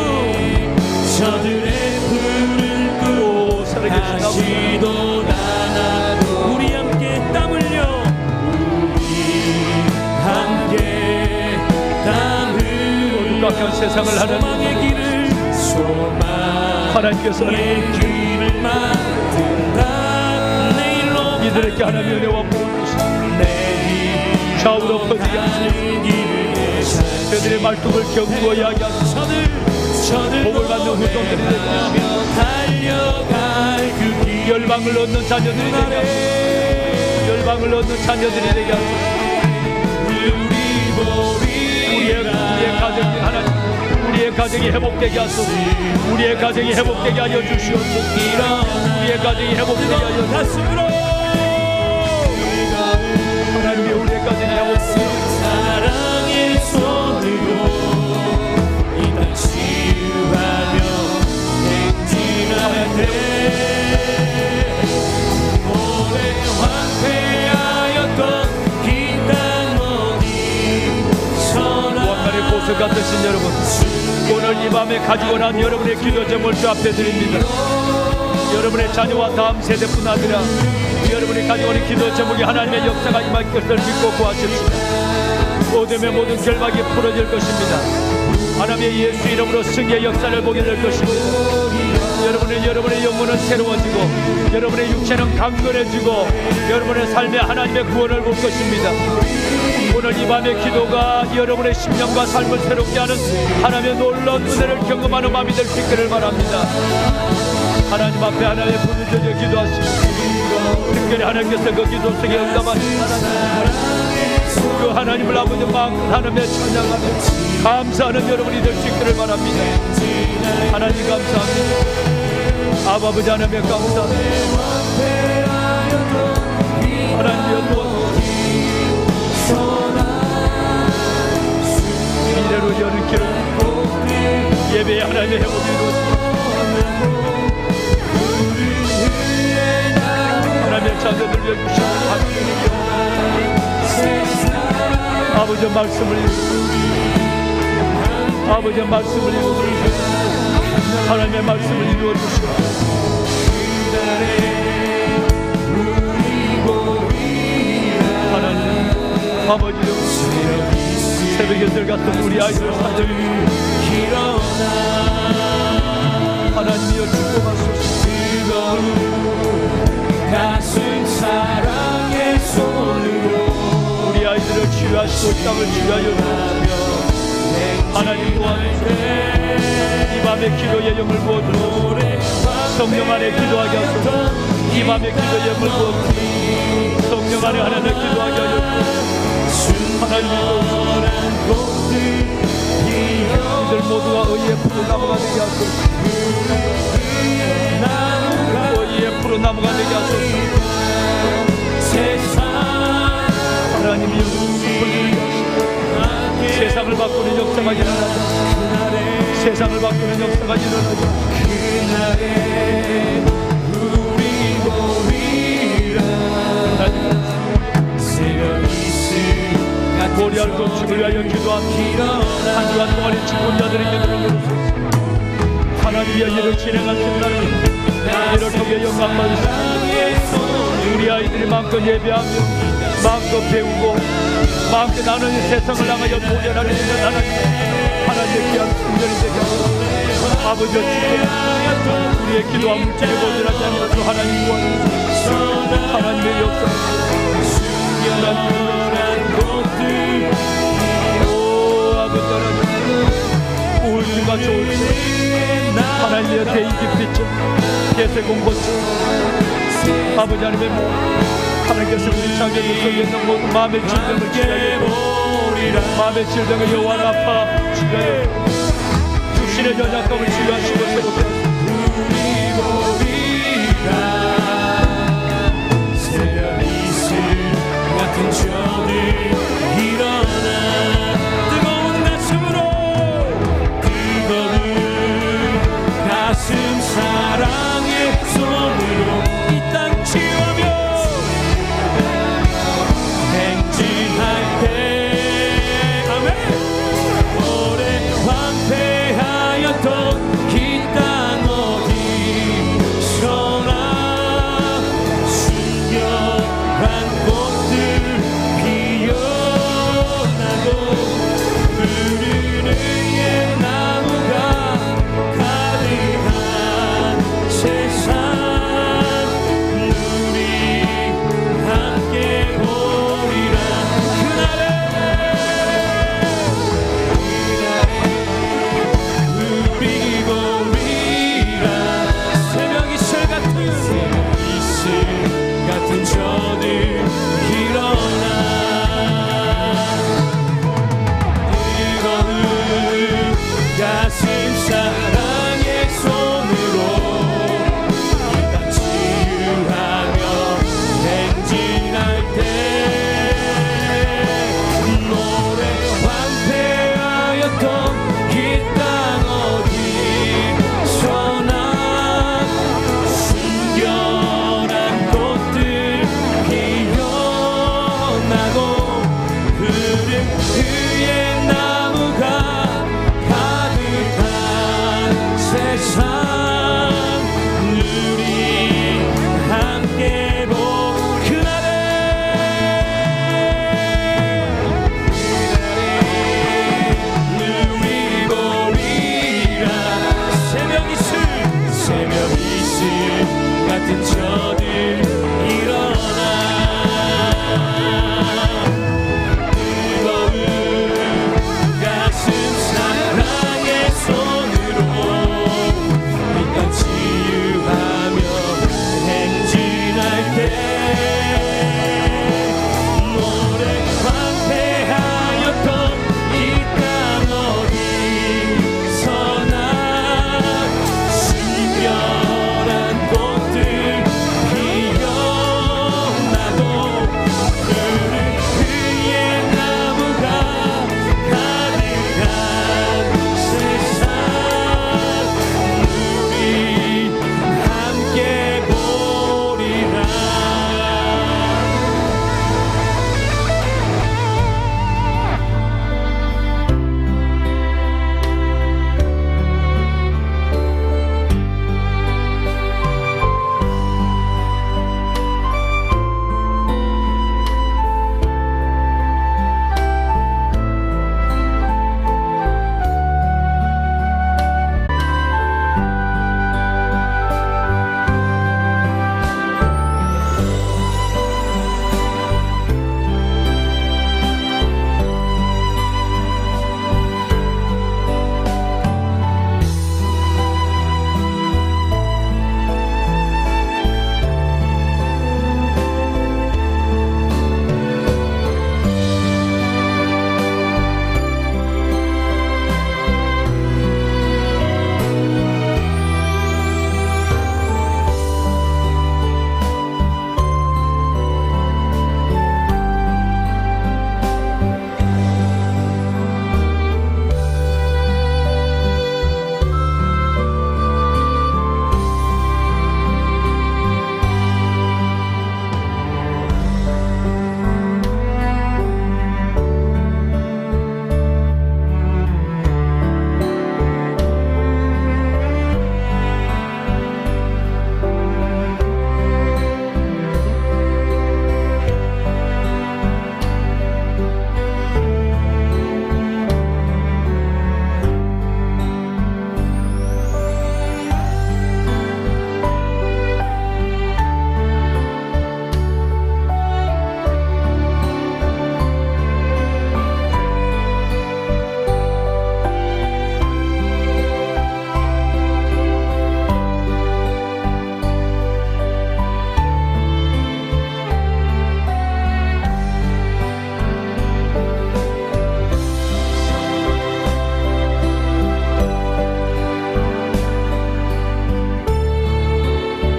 저들의 푸른 꿈 살아계신 아버지 우리 함께 땀 흘려 우리 함께 땀 흘려 각각 세상을 소망의 길을 하나님께서 길을 만든다 내일로 이들에게 하나님의 은혜와 복을 주시옵소서. 좌우로 퍼지게 하시옵소서. 그들의 말뚝을 견고하게 하소서. 복을 받는 후손들이 되게 하소서. 열방을 얻는 자녀들이 되게 하소서. 열방을 얻는 자녀들이 되게 하소서. 우리의 가정이 하나님 우리의 가정이 회복되게 하소서. 우리의 가정이 회복되게 하여 주시옵소서. 우리의 가정이 회복되게 하여 주시옵소서. 하나님이 우리의 가정이 회복되게 사랑의 손으로 이 땅 치유하며 행진할 때 오래 황폐하였던 이 땅 어디 무한간의 보석 같으신 여러분, 오늘 이 밤에 가지고 난 여러분의 기도 제목을 주 앞에 드립니다. 여러분의 자녀와 다음 세대뿐 아니라 여러분이 가지고 오는 기도 제목이 하나님의 역사가 임할 것을 믿고 구하십시다. 모둠의 모든 결박이 풀어질 것입니다. 하나님의 예수 이름으로 승리의 역사를 보게 될 것입니다. 여러분의 영혼은 새로워지고 여러분의 육체는 강건해지고 여러분의 삶에 하나님의 구원을 볼 것입니다. 오늘 이 밤의 기도가 여러분의 심령과 삶을 새롭게 하는 하나님의 놀라운 은혜를 경험하는 마음이 될 수 있기를 바랍니다. 하나님 앞에 하나님의 부르짖어 기도하시고 특별히 하나님께서 그 기도 속에 응답하시고 그 하나님을 아버지 마음껏 하나님의 찬양하며 감사하는 여러분이 될 수 있기를 바랍니다. 하나님 감사합니다. 아버지 하나님의 감사합니다. 하나님의 도와주시옵소서. 미래로 여는 길을 예배에 하나님의 회복이 이루어지고 하나님의 자녀들 위해 주시는 아버지의 말씀을 아버지의 말씀을 이루어주시고 하나님의 말씀을 이루어주시고 하나님 아버지여 새벽에 들어갔던 우리 아이들 사정이 하나님이여 축복하소서. 가슴 사랑의 손으로 우리 아이들을 치유하시고 땅을 치유하여 주옵소서. 하나님 도와주시옵소서. 이 밤의 기도의 영을 부어주옵소서. 성령 안에 기도하게 하소서. 이 밤의 기도의 영을 부어주옵소서. 성령 안에 하나님의 기도하게 하여 주옵소서. 하나님 이들 모두가 의의 푸른 나무가 되게 하소서. 의의 푸른 나무가 되게 하소서. 하나님이 세상을 바꾸는 역사가 일어나자. 세상을 바꾸는 역사가 일어나자. 고리할 건축을 위하여 기도합니다. 한 주간 동안의 직분자들의 기도를 열어주소서. 하나님이여 이를 진행하신 나는 이를 통해 영광 받으시옵소서. 우리 아이들이 마음껏 예배하며 마음껏 배우고 마음껏 나는 이 세상을 향하여 도전하는 있는 하나님의 귀한 충전이 되게 하소서. 아버지여 주여 우리의 기도와 물질이 모자라지 않아서 하나님 구하소서. 하나님의 역사 오 아버지 하나님 우울증과 조울증 하나님의 대인기피증 대세공고증 아버지 하나님의 하나님께서 우리 자녀들 속에 있는 모든 마음의 질병을 치료하여 마음의 질병을 여호와 라파 치료하여 육신의 연약함을 치료하시고 새롭게